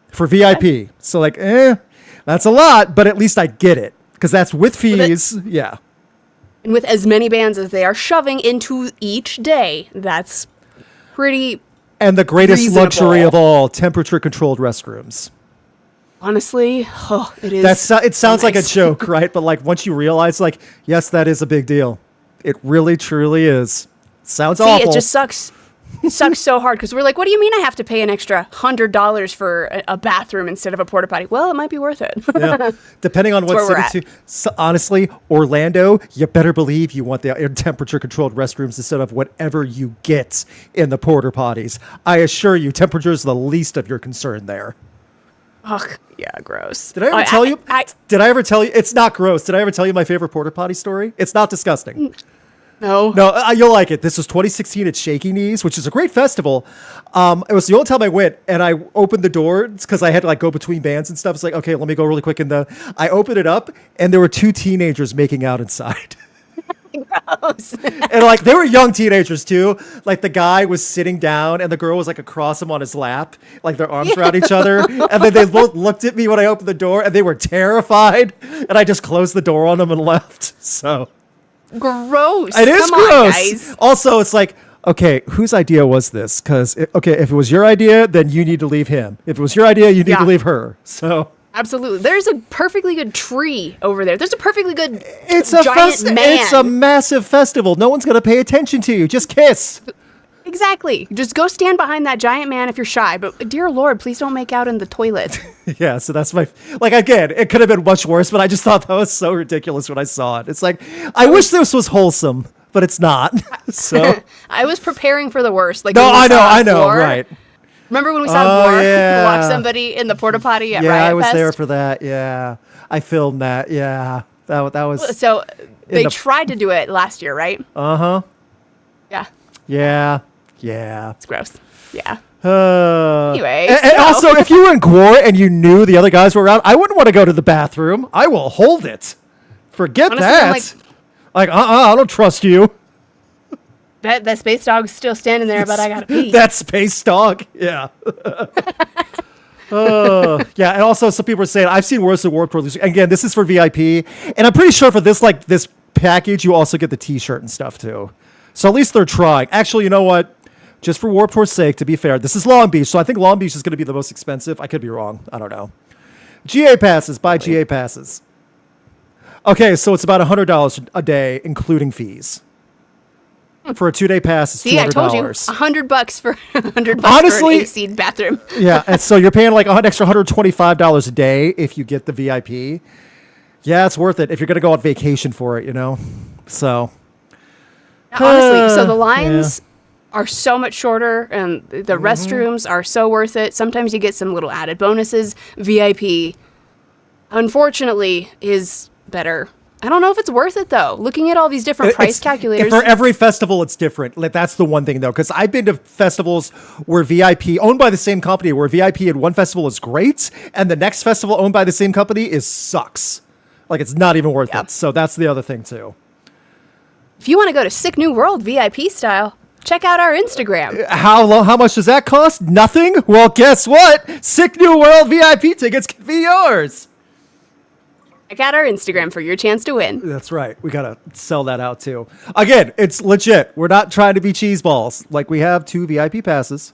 for VIP. Okay. So like, that's a lot, but at least I get it because that's with fees. Yeah. And with as many bands as they are shoving into each day, that's pretty and the greatest reasonable. Luxury of all, temperature-controlled restrooms. Honestly, it is. It sounds like a joke, right? But like once you realize, like, yes, that is a big deal. It really, truly is. Sounds awful. It just sucks. It sucks so hard because we're like, what do you mean I have to pay an extra $100 for a bathroom instead of a porta potty? Well, it might be worth it. Yeah, depending on what city. So honestly, Orlando, you better believe you want the temperature-controlled restrooms instead of whatever you get in the porta potties. I assure you, temperature is the least of your concern there. Ugh, yeah, gross. Did I ever tell you? Did I ever tell you? It's not gross. Did I ever tell you my favorite porta potty story? It's not disgusting. No, you'll like it. This was 2016 at Shaky Knees, which is a great festival. It was the only time I went, and I opened the door because I had to like go between bands and stuff. It's like, okay, let me go really quick. I opened it up, and there were 2 teenagers making out inside. Gross. And like they were young teenagers too. Like the guy was sitting down, and the girl was like across him on his lap, like their arms around each other. And then they both looked at me when I opened the door, and they were terrified. And I just closed the door on them and left. So. Gross. It is gross. On, guys. Also, it's like, okay, whose idea was this? Because, if it was your idea, then you need to leave him. If it was your idea, you need to leave her. So absolutely. There's a perfectly good tree over there. There's a perfectly good giant man. It's a massive festival. No one's going to pay attention to you. Just kiss. Exactly. Just go stand behind that giant man if you're shy. But dear Lord, please don't make out in the toilet. Yeah, so that's again, it could have been much worse, but I just thought that was so ridiculous when I saw it. It's like, I wish this was wholesome, but it's not. So I was preparing for the worst. Like no, when we saw I know, War. right? Remember when we saw War yeah. lock somebody in the porta potty at Yeah, Riot I was Fest? there for that. Yeah, I filmed that. Yeah, that was. So they tried to do it last year, right? Uh-huh. Yeah. Yeah. It's gross. Yeah. Anyway. Anyway. And also, if you were in Gwar and you knew the other guys were around, I wouldn't want to go to the bathroom. I will hold it. Forget Honestly, that. I don't trust you. That space dog's still standing there, but I gotta pee. That space dog. Yeah. Yeah, and also some people are saying, I've seen worse than Warped Tour. Again, this is for VIP. And I'm pretty sure for this package, you also get the t-shirt and stuff too. So at least they're trying. Actually, you know what? Just for Warped Tour's sake, to be fair, this is Long Beach, so I think Long Beach is going to be the most expensive. I could be wrong. I don't know. GA passes. Buy GA passes. Okay, so it's about $100 a day, including fees. For a 2-day pass, it's $200. See, I told you, $100 for $100 Honestly, for an AC bathroom. Yeah, and so you're paying like an extra $125 a day if you get the VIP. Yeah, it's worth it if you're going to go on vacation for it, So. Honestly, so the lines are so much shorter, and the restrooms are so worth it. Sometimes you get some little added bonuses. VIP, unfortunately, is better. I don't know if it's worth it, though. Looking at all these different price calculators. For every festival, it's different. Like, that's the one thing, though, because I've been to festivals where VIP, owned by the same company, where VIP at one festival is great, and the next festival owned by the same company sucks. Like, it's not even worth it. So that's the other thing, too. If you want to go to Sick New World VIP style, check out our Instagram. How much does that cost? Nothing? Well, guess what? Sick New World VIP tickets can be yours. Check out our Instagram for your chance to win. That's right. We got to sell that out, too. Again, it's legit. We're not trying to be cheeseballs. Like, we have 2 VIP passes.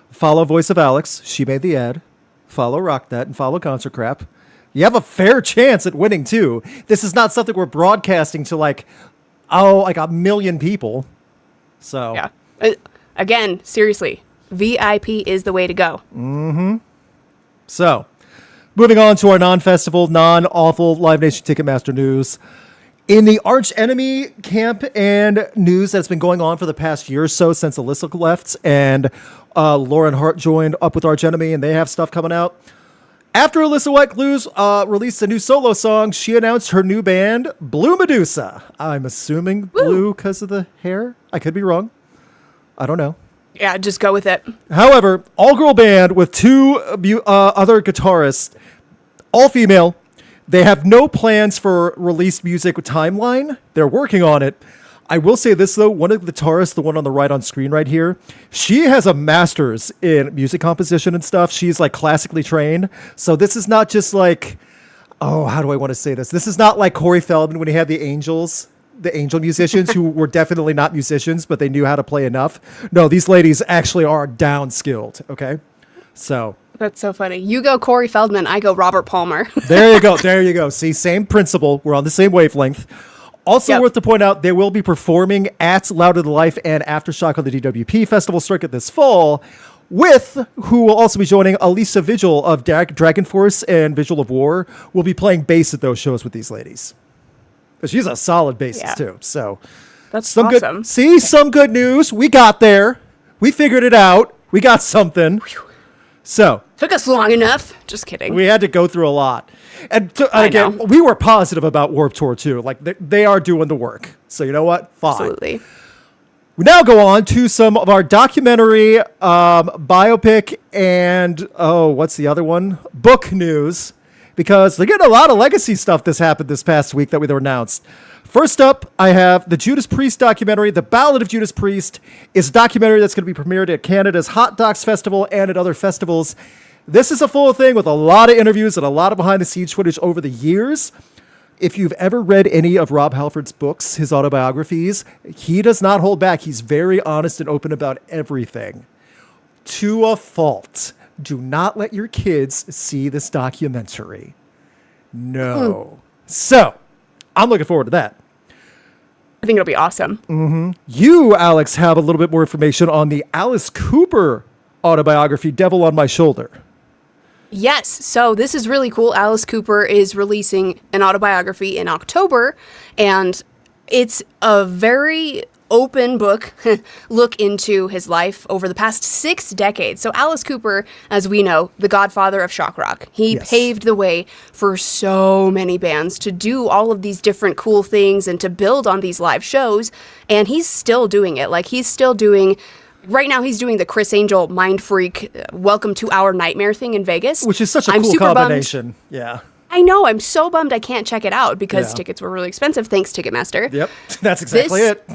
Follow Voice of Alex. She made the ad. Follow Rock That and follow Concert Crap. You have a fair chance at winning, too. This is not something we're broadcasting to, like a million people. So yeah, again, seriously, VIP is the way to go. So, moving on to our non-festival, non-awful Live Nation Ticketmaster news. In the arch enemy camp and news that's been going on for the past year or so since Alissa left and Lauren Hart joined up with Arch Enemy, and they have stuff coming out. After Alissa White-Gluz released a new solo song, she announced her new band, Blue Medusa. I'm assuming blue because of the hair. I could be wrong. I don't know. Yeah, just go with it. However, all-girl band with 2 other guitarists, all female. They have no plans for released music timeline. They're working on it. I will say this, though. One of the guitarists, the one on the right on screen right here, she has a master's in music composition and stuff. She's, like, classically trained. So this is not just like, how do I want to say this? This is not like Corey Feldman when he had the angel musicians who were definitely not musicians, but they knew how to play enough. No, these ladies actually are down-skilled, okay? So... That's so funny. You go Corey Feldman, I go Robert Palmer. There you go. See, same principle. We're on the same wavelength. Also worth to point out, they will be performing at Louder Than Life and Aftershock on the DWP Festival circuit this fall, with who will also be joining Alissa Vigil of Dragon Force and Vigil of War will be playing bass at those shows with these ladies. But she's a solid bassist too. So that's awesome. Some good news. We got there. We figured it out. We got something. Whew. So took us long enough. Just kidding. We had to go through a lot. And again, we were positive about Warped Tour too. Like they are doing the work. So you know what? Fine. Absolutely. We now go on to some of our documentary, biopic, and what's the other one? Book news, because they're getting a lot of legacy stuff that's happened this past week that we announced. First up, I have the Judas Priest documentary. The Ballad of Judas Priest is a documentary that's going to be premiered at Canada's Hot Docs Festival and at other festivals. This is a full thing with a lot of interviews and a lot of behind-the-scenes footage over the years. If you've ever read any of Rob Halford's books, his autobiographies, he does not hold back. He's very honest and open about everything. To a fault. Do not let your kids see this documentary. No. So, I'm looking forward to that. I think it'll be awesome. Mm-hmm. You, Alex, have a little bit more information on the Alice Cooper autobiography, Devil on My Shoulder. Yes. So this is really cool. Alice Cooper is releasing an autobiography in October, and It's a very open book look into his life over the past 6 decades. So Alice Cooper, as we know, the godfather of shock rock, he paved the way for so many bands to do all of these different cool things and to build on these live shows. And he's still doing it. Like, he's still doing... Right now, he's doing the Chris Angel Mind Freak Welcome to Our Nightmare thing in Vegas. Which is such a cool combination. Yeah. I know. I'm so bummed I can't check it out because tickets were really expensive. Thanks, Ticketmaster. Yep. That's exactly it.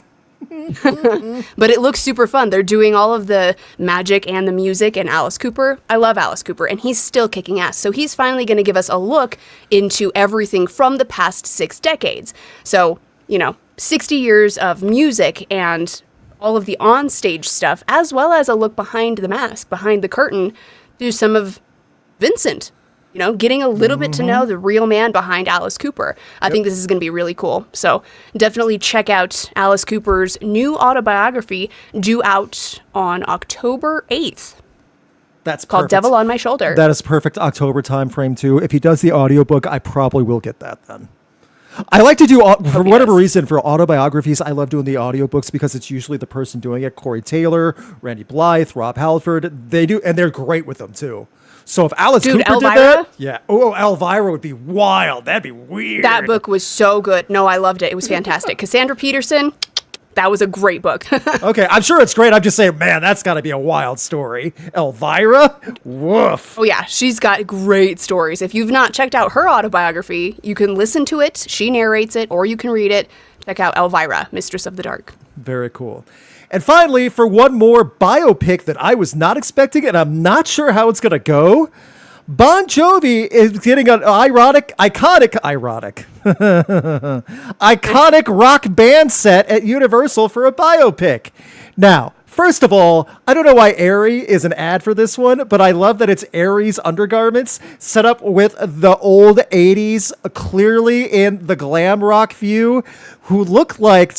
But it looks super fun. They're doing all of the magic and the music, and Alice Cooper. I love Alice Cooper, and he's still kicking ass. So he's finally going to give us a look into everything from the past 6 decades. So, 60 years of music and all of the on-stage stuff, as well as a look behind the mask, behind the curtain, to some of Vincent. Getting a little bit to know the real man behind Alice Cooper. I think this is going to be really cool. So definitely check out Alice Cooper's new autobiography, due out on October 8th. That's called perfect. Devil on My Shoulder. That is perfect October time frame too. If he does the audiobook, I probably will get that then. I like to do, for whatever reason, for autobiographies, I love doing the audiobooks because it's usually the person doing it. Corey Taylor, Randy Blythe, Rob Halford. They do, and they're great with them too. So if Alice Cooper Elvira? did that, yeah. Oh, Elvira would be wild. That'd be weird. That book was so good. No, I loved it. It was fantastic. Cassandra Peterson, that was a great book. Okay, I'm sure it's great. I'm just saying, man, that's got to be a wild story. Elvira? Woof. Oh, yeah. She's got great stories. If you've not checked out her autobiography, you can listen to it. She narrates it, or you can read it. Check out Elvira, Mistress of the Dark. Very cool. And finally, for one more biopic that I was not expecting, and I'm not sure how it's going to go, Bon Jovi is getting an iconic rock band set at Universal for a biopic. Now, first of all, I don't know why Aerie is an ad for this one, but I love that it's Aerie's undergarments set up with the old 80s, clearly in the glam rock view, who look like...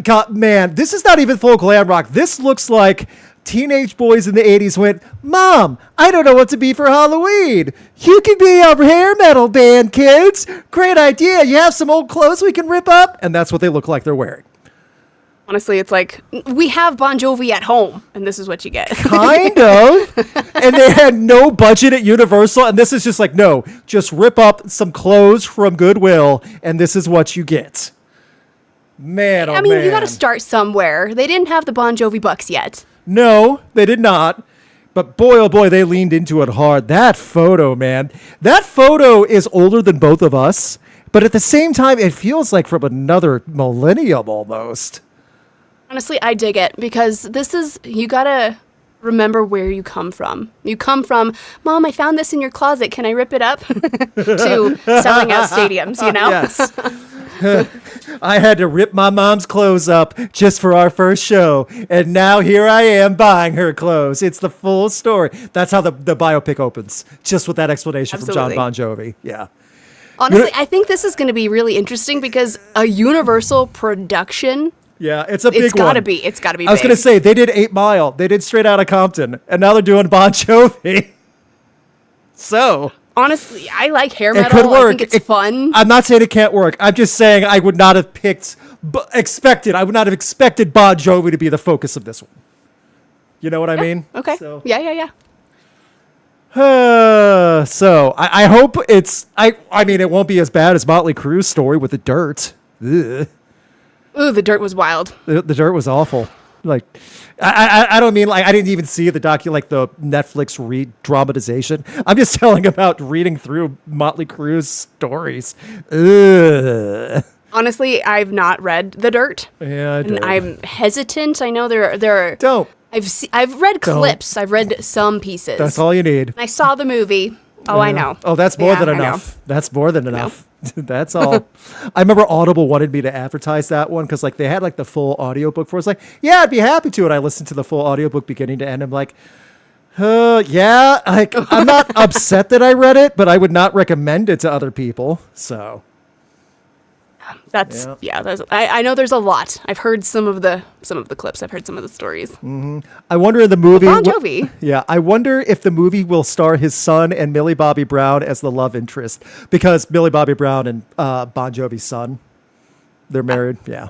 God, man, this is not even full glam rock. This looks like teenage boys in the 80s went, Mom, I don't know what to be for Halloween. You can be a hair metal band, kids. Great idea. You have some old clothes we can rip up? And that's what they look like they're wearing. Honestly, it's like, we have Bon Jovi at home, and this is what you get. Kind of. And they had no budget at Universal, and this is just like, no, just rip up some clothes from Goodwill, and this is what you get. Man, I mean, you got to start somewhere. They didn't have the Bon Jovi bucks yet. No, they did not. But boy, oh boy, they leaned into it hard. That photo, man. That photo is older than both of us. But at the same time, it feels like from another millennium almost. Honestly, I dig it because this is, you got to remember where you come from. You come from, Mom, I found this in your closet. Can I rip it up? To selling out stadiums, Yes. I had to rip my mom's clothes up just for our first show, and now here I am buying her clothes. It's the full story. That's how the biopic opens, just with that explanation from John Bon Jovi. Yeah. Honestly, I think this is going to be really interesting because a Universal production. Yeah, it's a big one. It's got to be I was going to say, they did 8 Mile. They did Straight Outta Compton, and now they're doing Bon Jovi. So... Honestly, I like hair metal. It could work. I think it's fun. I'm not saying it can't work. I'm just saying I would not have expected Bon Jovi to be the focus of this one. You know what I mean? Okay. So. Yeah. So I hope it's... I mean, it won't be as bad as Motley Crue's story with the dirt. Ugh. Ooh, the dirt was wild. The dirt was awful. Like, I don't mean like I didn't even see the the Netflix dramatization. I'm just telling about reading through Motley Crue's stories. Ugh. Honestly, I've not read The Dirt. Yeah, I do. And I'm hesitant. I know there are. Don't. I've read clips. I've read some pieces. That's all you need. I saw the movie. Oh, I know. Oh, that's more than enough. That's more than enough. That's all. I remember Audible wanted me to advertise that one because they had the full audiobook for it. It's like, yeah, I'd be happy to. And I listened to the full audiobook beginning to end. I'm like, yeah, I'm not upset that I read it, but I would not recommend it to other people. So that's I know there's a lot. I've heard some of the clips. I've heard some of the stories. Mm-hmm. I wonder in the movie. Bon Jovi. Yeah, I wonder if the movie will star his son and Millie Bobby Brown as the love interest, because Millie Bobby Brown and Bon Jovi's son. They're married. Yeah.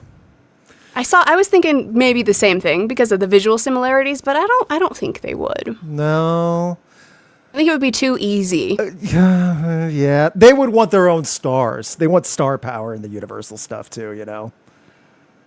I was thinking maybe the same thing because of the visual similarities, but I don't think they would. No. I think it would be too easy. Yeah. They would want their own stars. They want star power in the Universal stuff too, you know.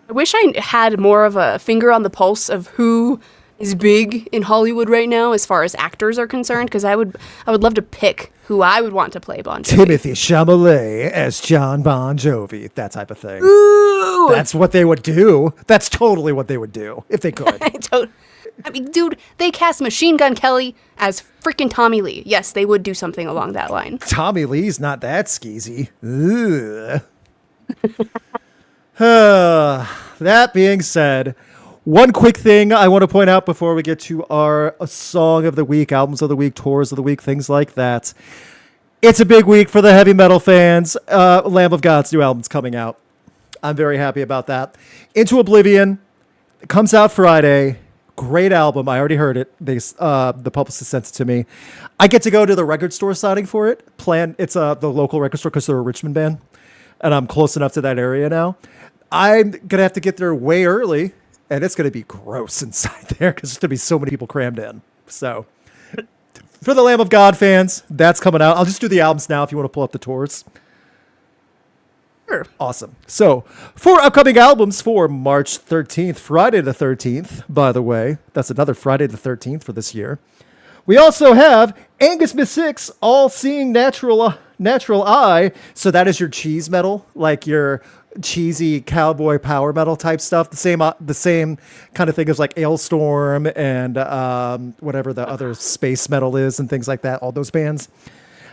I wish I had more of a finger on the pulse of who is big in Hollywood right now as far as actors are concerned, because I would love to pick who I would want to play Bon Jovi. Timothy Chalamet as John Bon Jovi, that type of thing. Ooh! That's what they would do. That's totally what they would do if they could. I mean, dude, they cast Machine Gun Kelly as freaking Tommy Lee. Yes, they would do something along that line. Tommy Lee's not that skeezy. Ugh. That being said, one quick thing I want to point out before we get to our song of the week, albums of the week, tours of the week, things like that. It's a big week for the heavy metal fans. Lamb of God's new album's coming out. I'm very happy about that. Into Oblivion comes out Friday. Great album. I already heard it. The publicist sent it to me. I get to go to the record store signing for it. It's the local record store because they're a Richmond band, and I'm close enough to that area now. I'm gonna have to get there way early, and it's gonna be gross inside there because there's gonna be so many people crammed in. So, for the Lamb of God fans, that's coming out. I'll just do the albums now if you want to pull up the tours. Sure. Awesome. So, for upcoming albums for March 13th, Friday the 13th, by the way, that's another Friday the 13th for this year. We also have Angus Mysix, All Seeing Natural Eye. So that is your cheese metal, like your cheesy cowboy power metal type stuff. The same kind of thing as like Ailstorm and whatever the other space metal is and things like that. All those bands,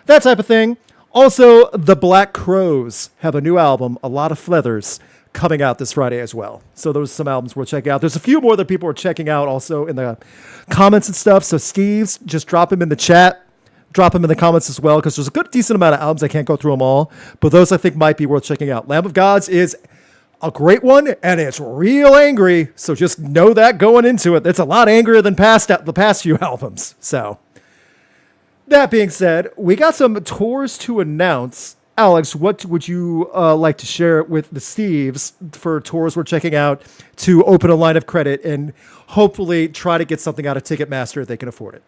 that type of thing. Also, the Black Crowes have a new album, A Lot of Feathers, coming out this Friday as well. So those are some albums we're checking out. There's a few more that people are checking out also in the comments and stuff. So Steve's, just drop them in the chat. Drop them in the comments as well, because there's a good decent amount of albums. I can't go through them all, but those I think might be worth checking out. Lamb of God's is a great one, and it's real angry, so just know that going into it. It's a lot angrier than the past few albums. So that being said, we got some tours to announce. Alex, what would you like to share with the Steves for tours we're checking out to open a line of credit and hopefully try to get something out of Ticketmaster if they can afford it?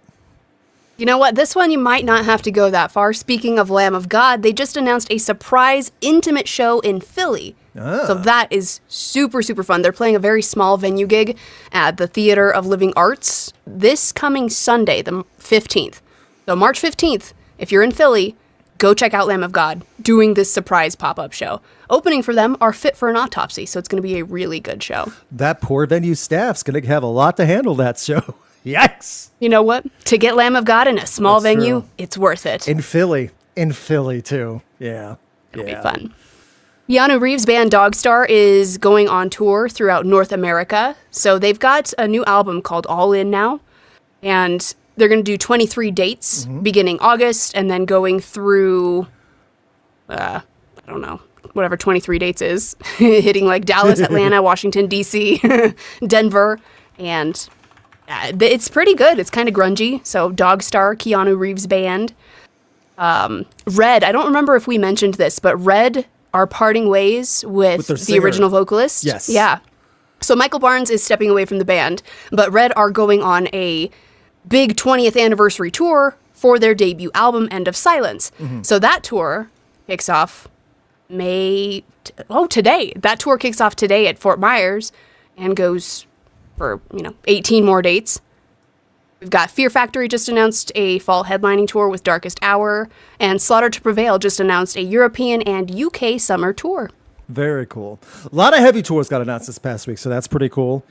You know what? This one you might not have to go that far. Speaking of Lamb of God, they just announced a surprise intimate show in Philly. So that is super, super fun. They're playing a very small venue gig at the Theater of Living Arts this coming Sunday, the 15th. So March 15th, if you're in Philly, go check out Lamb of God doing this surprise pop-up show. Opening for them are Fit for an Autopsy, so it's going to be a really good show. That poor venue staff's going to have a lot to handle that show. Yikes. You know what? To get Lamb of God in a small venue, it's worth it. In Philly too. Yeah. It'll be fun. Keanu Reeves' band Dogstar is going on tour throughout North America. So they've got a new album called All In now. And they're going to do 23 dates beginning August and then going through, I don't know, whatever 23 dates is. Hitting like Dallas, Atlanta, Washington, D.C., Denver. And it's pretty good. It's kind of grungy. So Dogstar, Keanu Reeves' band. Red, I don't remember if we mentioned this, but Red are parting ways with the original vocalist. Yes. Yeah. So Michael Barnes is stepping away from the band, but Red are going on a big 20th anniversary tour for their debut album, End of Silence. So that tour kicks off today. That tour kicks off today at Fort Myers and goes for, 18 more dates. We've got Fear Factory just announced a fall headlining tour with Darkest Hour, and Slaughter to Prevail just announced a European and UK summer tour. Very cool. A lot of heavy tours got announced this past week, so that's pretty cool.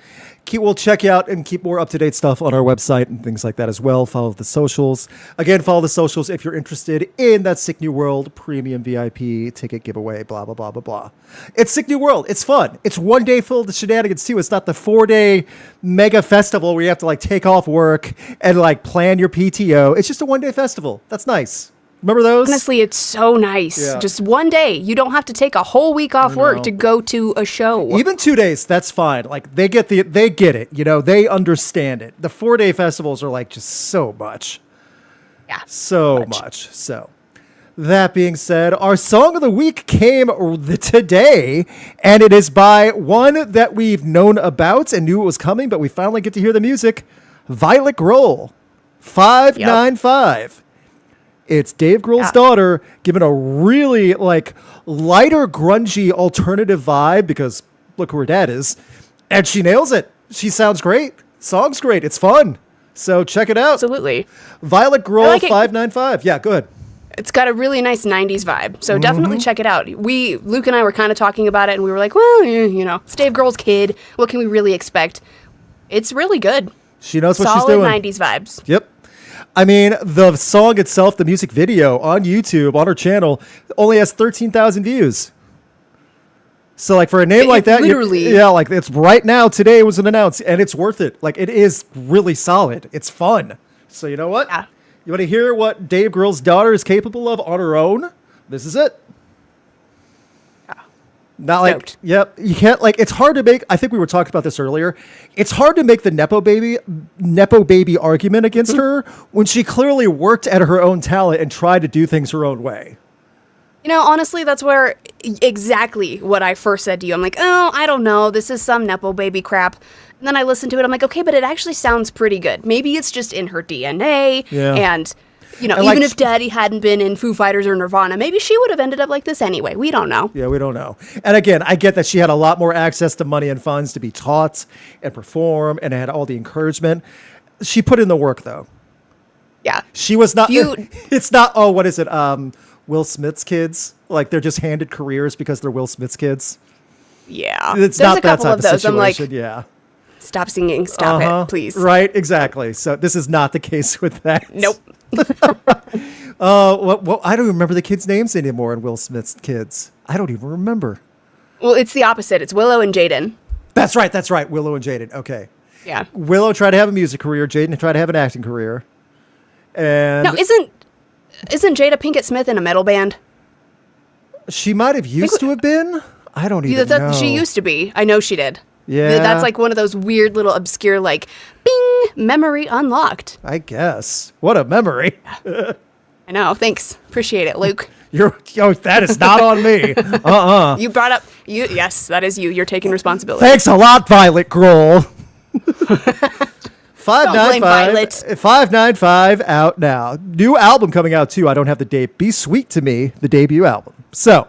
We'll check you out and keep more up-to-date stuff on our website and things like that as well. Follow the socials. Again, follow the socials if you're interested in that Sick New World premium VIP ticket giveaway, blah, blah, blah, blah, blah. It's Sick New World. It's fun. It's one day full of shenanigans, too. It's not the 4-day mega festival where you have to, take off work and, plan your PTO. It's just a one-day festival. That's nice. Remember those? Honestly, it's so nice. Yeah. Just one day. You don't have to take a whole week off work to go to a show. Even 2 days, that's fine. They get it. They understand it. The 4-day festivals are just so much. Yeah. So much. So That being said, our song of the week came today, and it is by one that we've known about and knew it was coming, but we finally get to hear the music. Violet Grohl, 595. It's Dave Grohl's daughter, given a really lighter, grungy alternative vibe, because look who her dad is, and she nails it. She sounds great. Song's great. It's fun. So check it out. Absolutely. Violet Grohl, 595. Yeah, go ahead. It's got a really nice 90s vibe, so definitely check it out. Luke and I were kind of talking about it, and we were like, well, it's Dave Grohl's kid. What can we really expect? It's really good. She knows what she's doing. Solid 90s vibes. Yep. I mean, the song itself, the music video on YouTube, on her channel, only has 13,000 views. So, for a name like that, literally, it's right now, today it was announced, and it's worth it. It is really solid. It's fun. So, you know what? Yeah. You want to hear what Dave Grohl's daughter is capable of on her own? This is it. Not you can't, it's hard to make, I think we were talking about this earlier. It's hard to make the Nepo baby argument against her when she clearly worked at her own talent and tried to do things her own way. Honestly, that's where exactly what I first said to you. I'm like, oh, I don't know. This is some Nepo baby crap. And then I listened to it. I'm like, okay, but it actually sounds pretty good. Maybe it's just in her DNA. Yeah. And, even if Daddy hadn't been in Foo Fighters or Nirvana, maybe she would have ended up like this anyway. We don't know. Yeah, we don't know. And again, I get that she had a lot more access to money and funds to be taught and perform and had all the encouragement. She put in the work, though. Yeah. She was not, it's not, what is it? Will Smith's kids. They're just handed careers because they're Will Smith's kids. Yeah. It's There's not a couple that type of those. situation. I'm like, yeah. Stop singing. Stop it, please. Right, exactly. So this is not the case with that. Nope. I don't remember the kids' names anymore in Will Smith's kids. I don't even remember. Well, it's the opposite. It's Willow and Jaden. That's right. Willow and Jaden. Okay. Yeah. Willow tried to have a music career. Jaden tried to have an acting career. And no, isn't Jada Pinkett Smith in a metal band? She might have used to have been. I don't even know. She used to be. I know she did. Yeah. That's one of those weird little obscure, bing, memory unlocked. I guess. What a memory. I know. Thanks. Appreciate it, Luke. That is not on me. You brought up, yes, that is you. You're taking responsibility. Thanks a lot, Violet Grohl. 595 out now. New album coming out, too. I don't have the date. Be Sweet to Me, the debut album. So,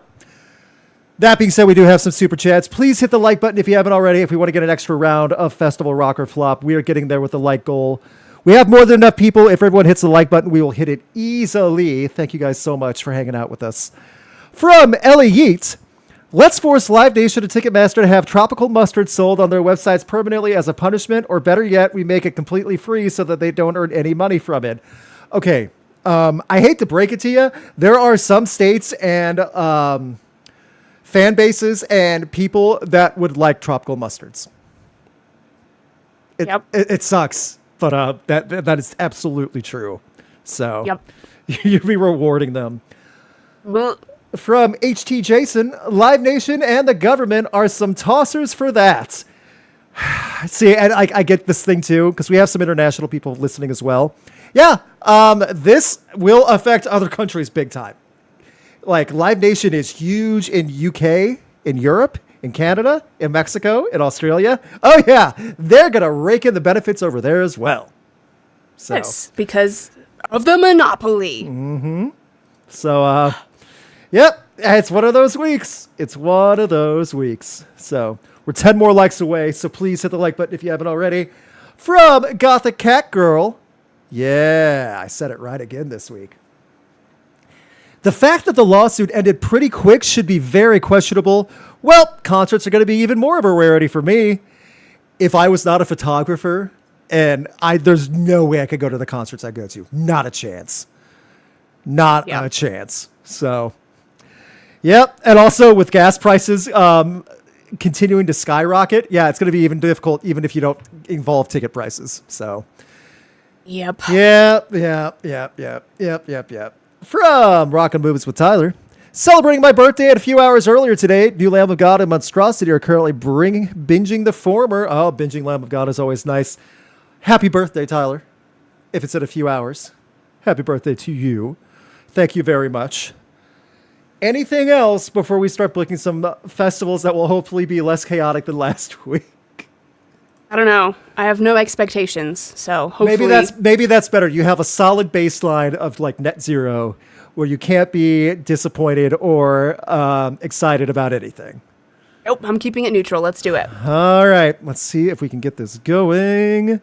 that being said, we do have some super chats. Please hit the like button if you haven't already. If we want to get an extra round of Festival Rock or Flop, we are getting there with the like goal. We have more than enough people. If everyone hits the like button, we will hit it easily. Thank you guys so much for hanging out with us. From Ellie Yeats, let's force Live Nation and Ticketmaster to have tropical mustard sold on their websites permanently as a punishment, or better yet, we make it completely free so that they don't earn any money from it. Okay, I hate to break it to you. There are some states and fan bases and people that would like tropical mustards. It sucks, but that is absolutely true. So you'd be rewarding them. Well, from HT Jason, Live Nation and the government are some tossers for that. See, and I get this thing too, because we have some international people listening as well. Yeah, this will affect other countries big time. Live Nation is huge in UK, in Europe, in Canada, in Mexico, in Australia. Oh yeah, they're going to rake in the benefits over there as well. So. Yes, because of the monopoly. Mm-hmm. So, yep, it's one of those weeks. So we're 10 more likes away, so please hit the like button if you haven't already. From Gothic Cat Girl. Yeah, I said it right again this week. The fact that the lawsuit ended pretty quick should be very questionable. Well, concerts are going to be even more of a rarity for me. If I was not a photographer, and there's no way I could go to the concerts I go to. Not a chance. Not a chance. So, yep. And also with gas prices continuing to skyrocket, it's going to be even difficult even if you don't involve ticket prices. So, yep. Yep. From Rockin' Movies with Tyler. Celebrating my birthday a few hours earlier today, New Lamb of God and Monstrosity are currently binging the former. Oh, binging Lamb of God is always nice. Happy birthday, Tyler. If it's in a few hours. Happy birthday to you. Thank you very much. Anything else before we start booking some festivals that will hopefully be less chaotic than last week? I don't know. I have no expectations, so hopefully... Maybe that's better. You have a solid baseline of like net zero where you can't be disappointed or excited about anything. Nope, I'm keeping it neutral. Let's do it. All right, let's see if we can get this going.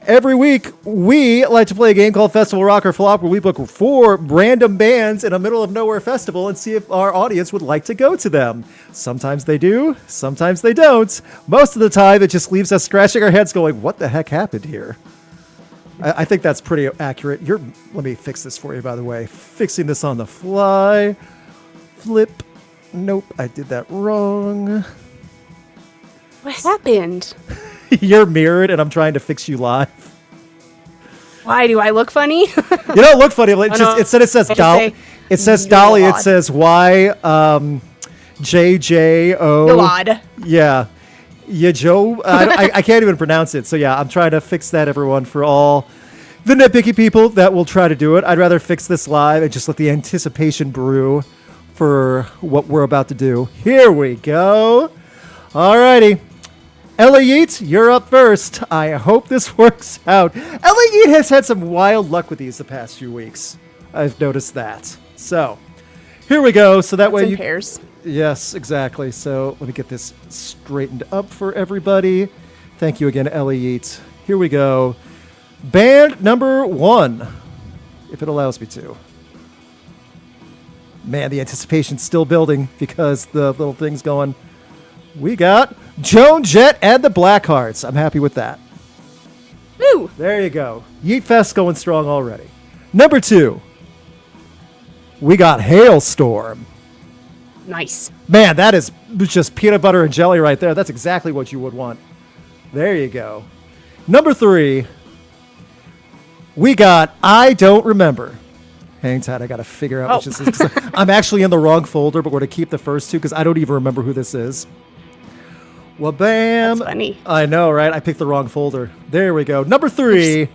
Every week, we like to play a game called Festival Rock or Flop, where we book 4 random bands in a middle-of-nowhere festival and see if our audience would like to go to them. Sometimes they do, sometimes they don't. Most of the time, it just leaves us scratching our heads going, what the heck happened here? I think that's pretty accurate. Let me fix this for you, by the way. Fixing this on the fly. Flip. Nope, I did that wrong. What happened? You're mirrored, and I'm trying to fix you live. Why do I look funny? You don't look funny. It says Dolly. It says Dolly. It says Y JJO. God. Yeah. Yeah, Joe. I can't even pronounce it. So yeah, I'm trying to fix that, everyone, for all the nitpicky people that will try to do it. I'd rather fix this live and just let the anticipation brew for what we're about to do. Here we go. Alrighty. Ella Yeet, you're up first. I hope this works out. Ella Yeet has had some wild luck with these the past few weeks. I've noticed that. So, here we go. So that way you... pairs. Yes, exactly. So, let me get this straightened up for everybody. Thank you again, Ella Yeet. Here we go. Band number 1, if it allows me to. Man, the anticipation's still building because the little thing's going... We got Joan Jett and the Blackhearts. I'm happy with that. Woo! There you go. Yeet Fest going strong already. Number 2, we got Hailstorm. Nice. Man, that is just peanut butter and jelly right there. That's exactly what you would want. There you go. Number 3, we got I Don't Remember. Hang tight, I gotta figure out which this is. I'm actually in the wrong folder, but we're gonna keep the first 2 because I don't even remember who this is. Well, bam. That's funny. I know, right? I picked the wrong folder. There we go. Number 3,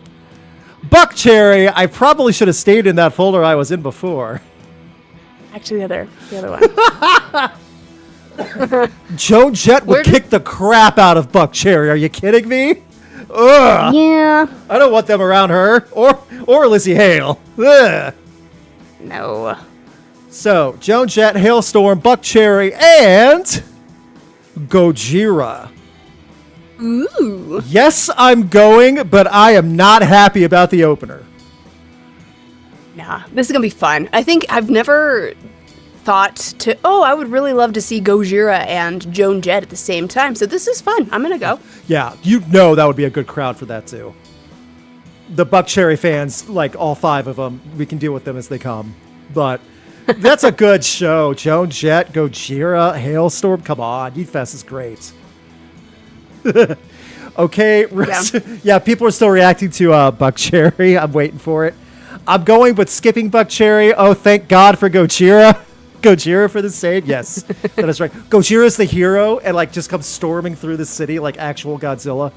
Buck Cherry. I probably should have stayed in that folder I was in before. Actually, the other one. Joan Jett would kick the crap out of Buck Cherry. Are you kidding me? Ugh. Yeah. I don't want them around her or Lizzie Hale. Ugh. No. So, Joan Jett, Hailstorm, Buck Cherry, and Gojira. Ooh. Yes, I'm going, but I am not happy about the opener. Nah, this is gonna be fun. I think I've never thought I would really love to see Gojira and Joan Jett at the same time. So this is fun. I'm gonna go. Yeah, you know that would be a good crowd for that too. The Buck Cherry fans, like all 5 of them, we can deal with them as they come. But that's a good show. Joan Jett, Gojira, Hailstorm. Come on, Yeet Fest is great. Okay, yeah, people are still reacting to Buck Cherry. I'm waiting for it. I'm going, but skipping Buck Cherry. Oh, thank God for Gojira. Gojira for the save. Yes, that is right. Gojira's the hero and like just comes storming through the city like actual Godzilla.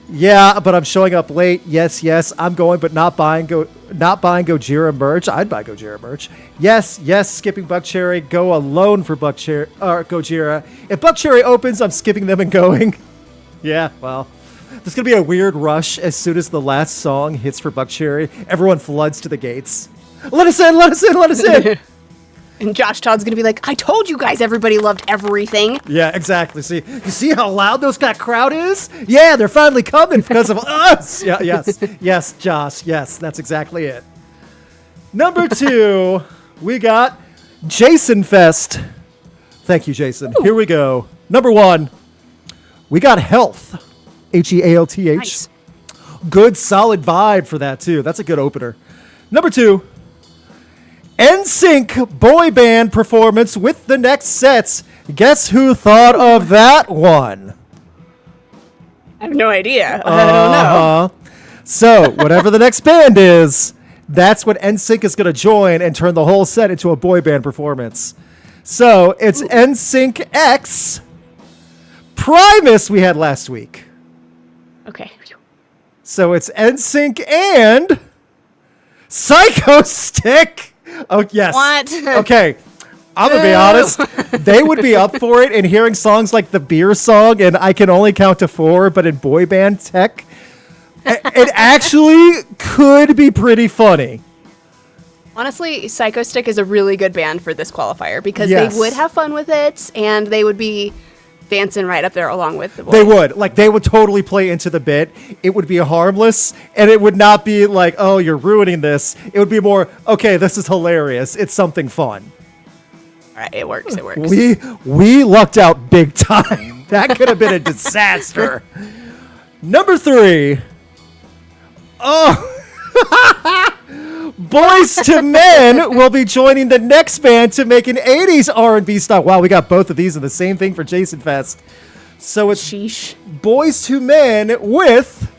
Yeah, but I'm showing up late. Yes, I'm going, but not buying Gojira merch. I'd buy Gojira merch. Yes, skipping Buck Cherry. Go alone for Buck Cherry or Gojira. If Buck Cherry opens, I'm skipping them and going. Yeah, well, there's gonna be a weird rush as soon as the last song hits for Buck Cherry. Everyone floods to the gates. Let us in! Let us in! Let us in! And Josh Todd's gonna be like, I told you guys everybody loved everything. Yeah, exactly. You see how loud that crowd is? Yeah, they're finally coming because of us. Yeah, yes, Josh. Yes, that's exactly it. Number 2, we got Jason Fest. Thank you, Jason. Ooh. Here we go. Number 1, we got Health. Health. Nice. Good, solid vibe for that too. That's a good opener. Number 2. NSYNC boy band performance with the next sets. Guess who thought of that one? I have no idea. I don't know. So, whatever the next band is, that's what NSYNC is going to join and turn the whole set into a boy band performance. So, it's NSYNC X Primus we had last week. Okay. So, it's NSYNC and Psycho Stick. Oh, yes. What? Okay. I'm going to be honest. They would be up for it, and hearing songs like the beer song and I Can Only Count to 4, but in boy band tech, it actually could be pretty funny. Honestly, Psycho Stick is a really good band for this qualifier because Yes. they would have fun with it and they would be dancing right up there along with the boys. They would. Like, they would totally play into the bit. It would be harmless, and it would not be like, oh, you're ruining this. It would be more, okay, this is hilarious. It's something fun. All right, it works. It works. We lucked out big time. That could have been a disaster. Number 3. Oh, Boys to Men will be joining the next band to make an 80s R&B style. Wow, we got both of these in the same thing for Jason Fest. So it's Sheesh. Boys to Men with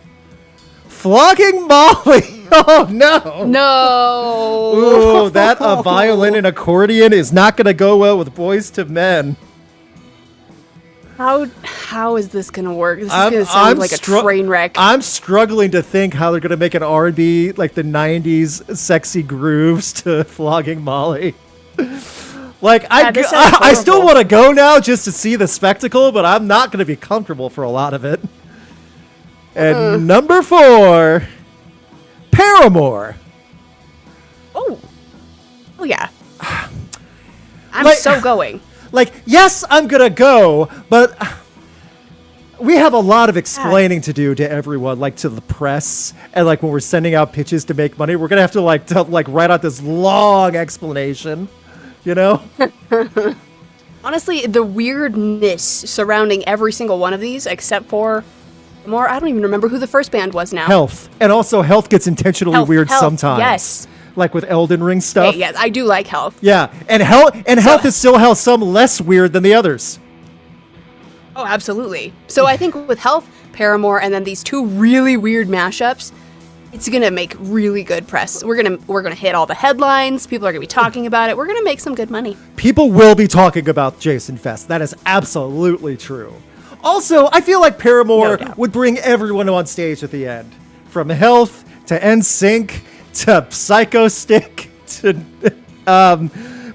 Flogging Molly. Oh, no. No. Ooh, that a violin and accordion is not going to go well with Boys to Men. How is this gonna work? This is gonna sound like a train wreck. I'm struggling to think how they're gonna make an R&B like the '90s sexy grooves to Flogging Molly. Like I still want to go now just to see the spectacle, but I'm not gonna be comfortable for a lot of it. And number 4, Paramore. Oh yeah. I'm so going. Like, yes, I'm going to go, but we have a lot of explaining to do to everyone, like to the press. And like when we're sending out pitches to make money, we're going to have to write out this long explanation, you know? Honestly, the weirdness surrounding every single one of these, except for more, I don't even remember who the first band was now. Health. And also Health gets intentionally weird Health, sometimes. yes. Like with Elden Ring stuff. Hey, yes, I do like Health. Yeah. And Health is still has some less weird than the others. Oh, absolutely. So I think with Health, Paramore, and then these 2 really weird mashups, it's gonna make really good press. We're gonna hit all the headlines. People are gonna be talking about it. We're gonna make some good money. People will be talking about Jason Fest. That is absolutely true. Also, I feel like Paramore would bring everyone on stage at the end. From Health to NSYNC to Psycho Stick to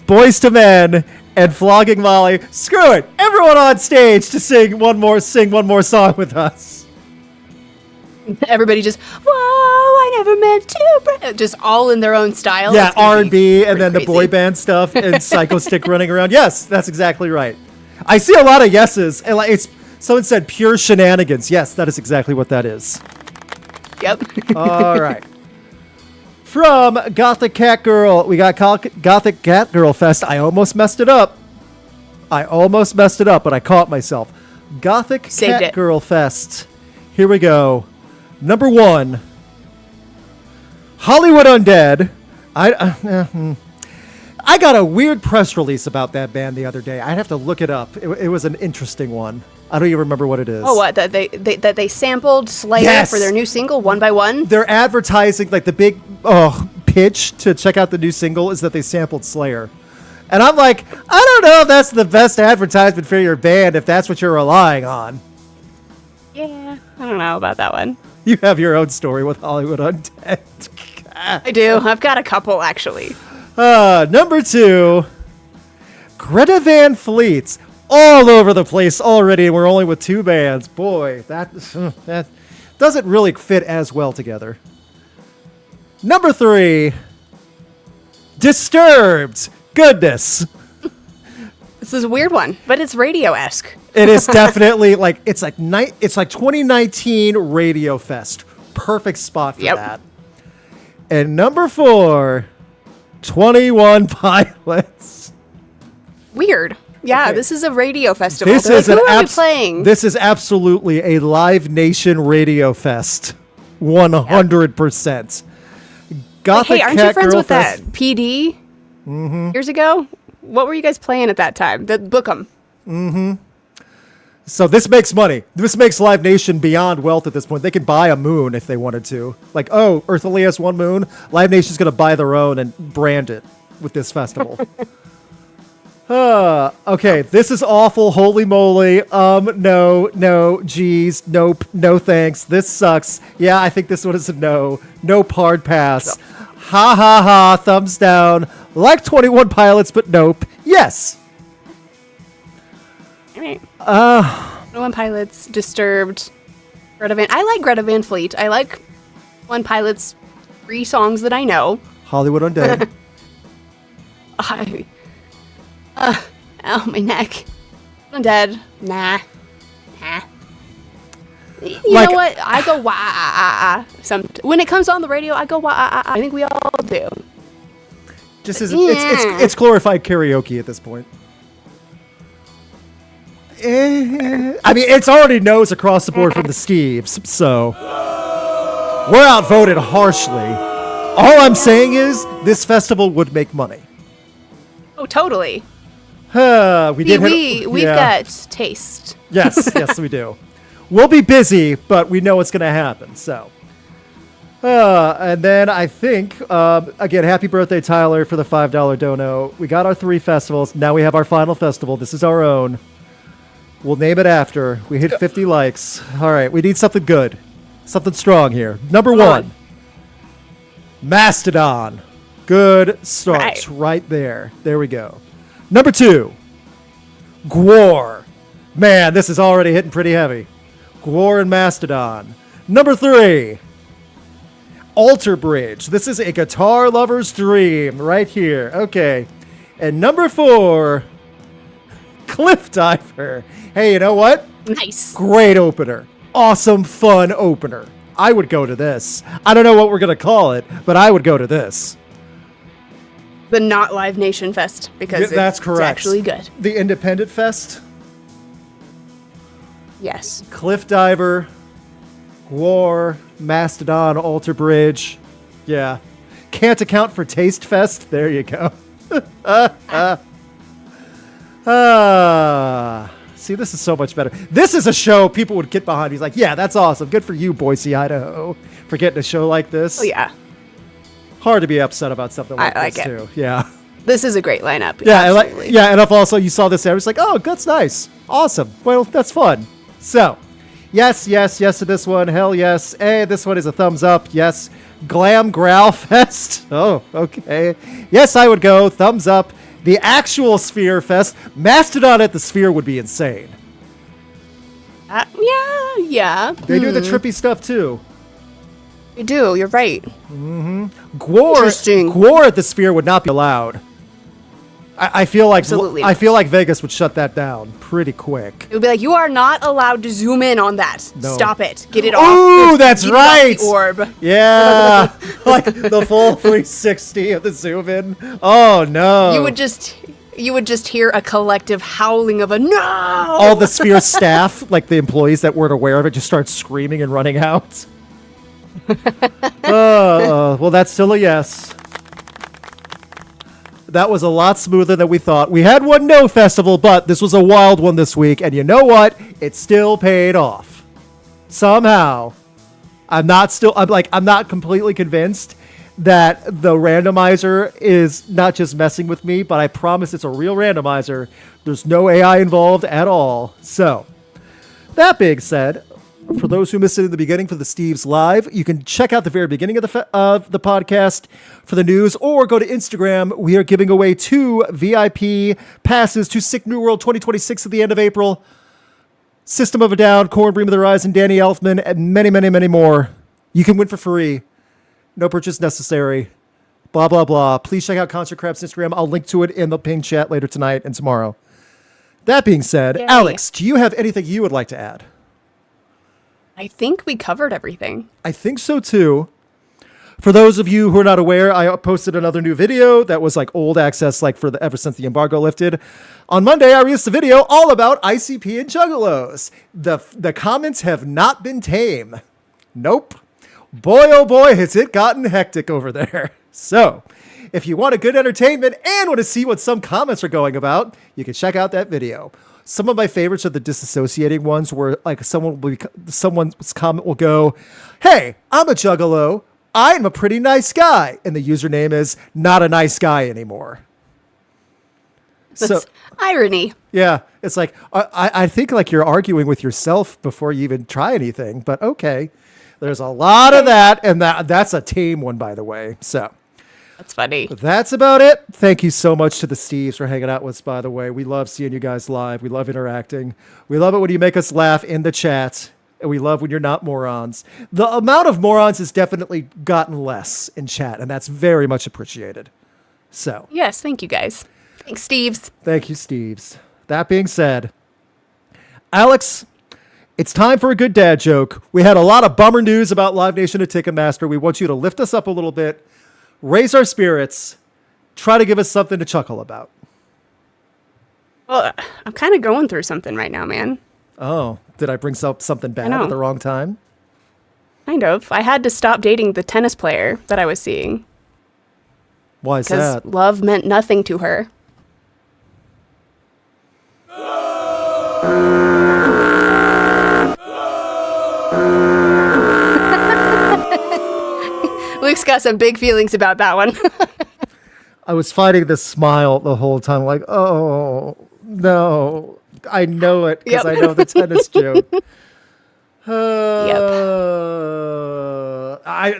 Boys to Men and Flogging Molly. Screw it. Everyone on stage to sing one more song with us. Everybody just, whoa, I never meant to. Just all in their own style. Yeah, R&B and then crazy. the boy band stuff and Psycho Stick running around. Yes, that's exactly right. I see a lot of yeses. And like someone said pure shenanigans. Yes, that is exactly what that is. Yep. All right. From Gothic Cat Girl, we got Gothic Cat Girl Fest. I almost messed it up, but I caught myself. Gothic Cat Girl Fest. Here we go. Number 1, Hollywood Undead. I got a weird press release about that band the other day. I'd have to look it up. It was an interesting one. I don't even remember what it is. Oh, what? That they sampled Slayer for their new single, One by One? They're advertising, like the big pitch to check out the new single is that they sampled Slayer. And I'm like, I don't know if that's the best advertisement for your band if that's what you're relying on. Yeah, I don't know about that one. You have your own story with Hollywood Undead. I do. I've got a couple, actually. Number 2, Greta Van Fleet. All over the place already, and we're only with 2 bands. Boy, that doesn't really fit as well together. Number 3, Disturbed. Goodness. This is a weird one, but it's radio-esque. It is definitely it's like 2019 Radio Fest. Perfect spot for that. And number 4, 21 Pilots. Weird. Yeah, Okay. This is a radio festival. This is who are we playing? This is absolutely a Live Nation Radio Fest. 100%. Gothic hey, aren't Cat you friends Girl with Fest. that PD years ago? What were you guys playing at that time? Book 'em. So this makes money. This makes Live Nation beyond wealth at this point. They could buy a moon if they wanted to. Like, oh, Earth only has 1 moon. Live Nation's going to buy their own and brand it with this festival. Okay, this is awful. Holy moly. No, geez, nope, no thanks. This sucks. Yeah, I think this one is a no. No hard pass. Ha ha ha, thumbs down. Like 21 Pilots, but nope. Yes. All right. 21 Pilots, Disturbed, Greta Van. I like Greta Van Fleet. I like 21 Pilots' 3 songs that I know. Hollywood Undead. Ow, my neck. Undead. Nah. You know what? I go wah. When it comes on the radio, I go wah. I think we all do. Just as it's glorified karaoke at this point. I mean, it's already no's across the board from the Steves, so we're outvoted harshly. All I'm saying is this festival would make money. Oh, totally. We've got taste. Yes, we do. We'll be busy, but we know what's going to happen. So, and then I think, again, happy birthday, Tyler, for the $5 dono. We got our 3 festivals. Now we have our final festival. This is our own. We'll name it after. We hit 50 likes. All right, we need something good. Something strong here. Number 1, Mastodon. Good start right there. There we go. Number 2, Gwar. Man, this is already hitting pretty heavy. Gwar and Mastodon. Number 3, Alter Bridge. This is a guitar lover's dream right here. Okay. And number 4, Cliff Diver. Hey, you know what? Nice. Great opener. Awesome, fun opener. I would go to this. I don't know what we're going to call it, but I would go to this. The not Live Nation Fest, because that's correct. It's actually good. The Independent Fest. Yes. Cliff Diver, Gwar, Mastodon, Alter Bridge. Yeah. Can't account for Taste Fest. There you go. See, this is so much better. This is a show people would get behind. He's like, yeah, that's awesome. Good for you, Boise, Idaho, for getting a show like this. Oh, yeah. Hard to be upset about something like this, too. Yeah. This is a great lineup. Yeah, and if also you saw this there, it's like, oh, that's nice. Awesome. Well, that's fun. So, yes to this one. Hell yes. Hey, this one is a thumbs up. Yes. Glam Growl Fest. Oh, okay. Yes, I would go. Thumbs up. The actual Sphere Fest. Mastodon at the Sphere would be insane. Yeah. They do the trippy stuff, too. They do. You're right. Mm-hmm. Gwar at the Sphere would not be allowed. I feel like Vegas would shut that down pretty quick. It would be like, you are not allowed to zoom in on that. No. Stop it. Get it off. Ooh, that's right. The orb. Yeah, like the full 360 of the zoom in. Oh no. You would just hear a collective howling of a no. All the Sphere staff, like the employees that weren't aware of it, just start screaming and running out. Well, that's still a yes. That was a lot smoother than we thought. We had one no festival, but this was a wild one this week. And you know what? It still paid off. Somehow. I'm not completely convinced that the randomizer is not just messing with me, but I promise it's a real randomizer. There's no AI involved at all. So, that being said, for those who missed it in the beginning for the Steve's Live, you can check out the very beginning of the podcast for the news, or go to Instagram. We are giving away 2 VIP passes to Sick New World 2026 at the end of April. System of a Down, Korn, Bream of the Horizon, Danny Elfman, and many, many, many more. You can win for free. No purchase necessary. Blah, blah, blah. Please check out Concert Crap's Instagram. I'll link to it in the ping chat later tonight and tomorrow. That being said, Yay. Alex, do you have anything you would like to add? I think we covered everything. I think so too. For those of you who are not aware, I posted another new video that was like old access, like for ever since the embargo lifted. On Monday, I released a video all about ICP and Juggalos. The comments have not been tame. Nope. Boy, oh boy, has it gotten hectic over there. So, if you want a good entertainment and want to see what some comments are going about, you can check out that video. Some of my favorites are the disassociating ones where like someone's comment will go, hey, I'm a juggalo. I'm a pretty nice guy. And the username is not a nice guy anymore. That's irony. Yeah. It's like, I think like you're arguing with yourself before you even try anything, but okay. There's a lot of that. And that's a tame one, by the way. So That's funny. That's about it. Thank you so much to the Steves for hanging out with us, by the way. We love seeing you guys live. We love interacting. We love it when you make us laugh in the chat. And we love when you're not morons. The amount of morons has definitely gotten less in chat, and that's very much appreciated. So. Yes, thank you guys. Thanks, Steves. Thank you, Steves. That being said, Alex, it's time for a good dad joke. We had a lot of bummer news about Live Nation and Ticketmaster. We want you to lift us up a little bit, raise our spirits, try to give us something to chuckle about. Well, I'm kind of going through something right now, man. Oh, did I bring something bad at the wrong time? Kind of. I had to stop dating the tennis player that I was seeing. Why is that? Because love meant nothing to her. Luke's got some big feelings about that one. I was fighting this smile the whole time, like, oh, no. I know it because I know the tennis joke.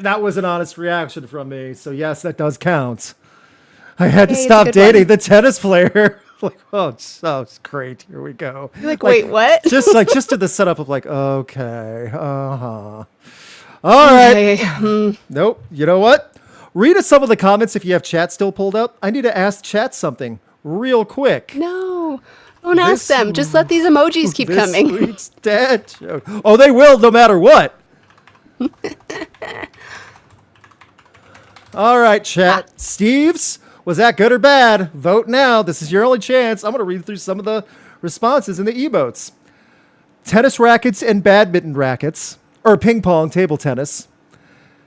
That was an honest reaction from me. So, yes, that does count. I had to stop dating the tennis player. Like, oh, it's great. Here we go. You're like, wait, what? just to the setup of like, okay, All right. Nope. You know what? Read us some of the comments if you have chat still pulled up. I need to ask chat something real quick. No. Don't ask them. Just let these emojis keep coming. This week's dad joke. Oh, they will no matter what. All right, chat. Steves, was that good or bad? Vote now. This is your only chance. I'm going to read through some of the responses in the emotes. Tennis rackets and badminton rackets. Or ping pong, table tennis.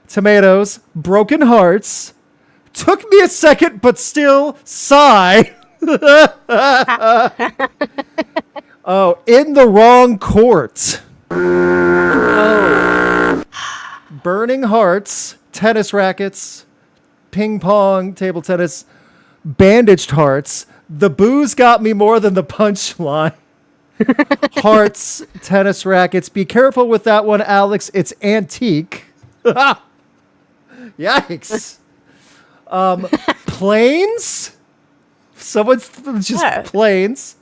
Tomatoes, broken hearts. Took me a second, but still, sigh. Oh, in the wrong court. Oh. Burning hearts, tennis rackets, ping pong, table tennis, bandaged hearts. The booze got me more than the punchline. Hearts, tennis rackets. Be careful with that one, Alex. It's antique. Yikes. Planes? Someone's just planes.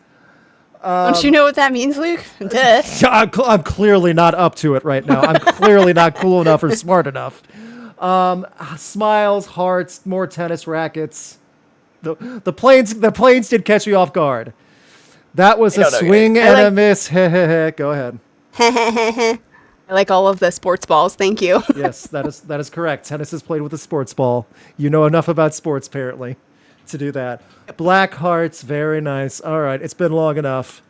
Don't you know what that means, Luke? Duh. I'm clearly not up to it right now. I'm clearly not cool enough or smart enough. Smiles, hearts, more tennis rackets. The planes did catch me off guard. That was a swing and a miss. Go ahead. I like all of the sports balls. Thank you. Yes, that is correct. Tennis is played with a sports ball. You know enough about sports, apparently, to do that. Black hearts, very nice. All right, it's been long enough.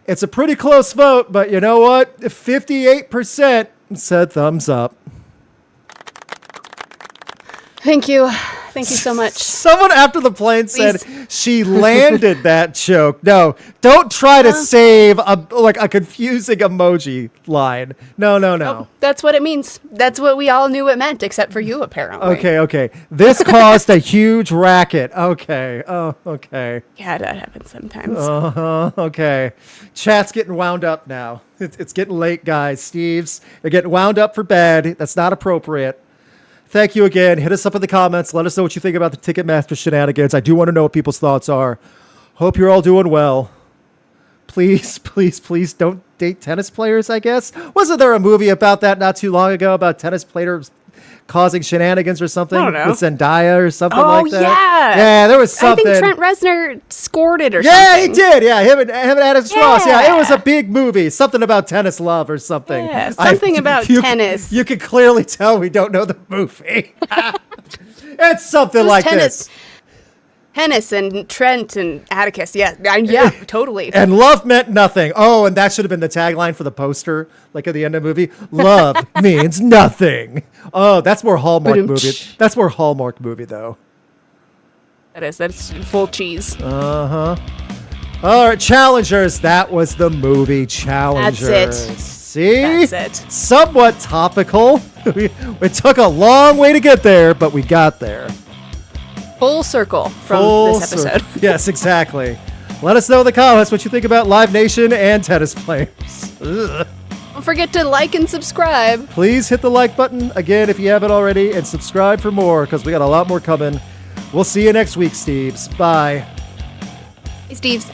It's a pretty close vote, but you know what? 58% said thumbs up. Thank you. Thank you so much. Someone after the plane said she landed that joke. No, don't try to save a confusing emoji line. No. Oh, that's what it means. That's what we all knew it meant, except for you, apparently. Okay. This caused a huge racket. Okay. Oh, okay. Yeah, that happens sometimes. Okay. Chat's getting wound up now. It's getting late, guys. Steves, they're getting wound up for bed. That's not appropriate. Thank you again. Hit us up in the comments. Let us know what you think about the Ticketmaster shenanigans. I do want to know what people's thoughts are. Hope you're all doing well. Please don't date tennis players, I guess. Wasn't there a movie about that not too long ago about tennis players causing shenanigans or something? I don't know. With Zendaya or something like that? Yeah, there was something. I think Trent Reznor scored it or something. Yeah, he did. Yeah, him and Adam Strauss. Yeah, it was a big movie. Something about tennis love or something. Yeah, something about tennis. You can clearly tell we don't know the movie. It's something like this. Tennis and Trent and Atticus. Yeah, totally. And love meant nothing. Oh, and that should have been the tagline for the poster, like at the end of the movie. Love means nothing. Oh, that's more Hallmark movie. That's more Hallmark movie, though. That's full cheese. All right, Challengers. That was the movie Challengers. That's it. See? That's it. Somewhat topical. It took a long way to get there, but we got there. Full circle from this episode. Yes, exactly. Let us know in the comments what you think about Live Nation and tennis players. Ugh. Don't forget to like and subscribe. Please hit the like button again if you haven't already, and subscribe for more because we got a lot more coming. We'll see you next week, Steves. Bye. Hey, Steves.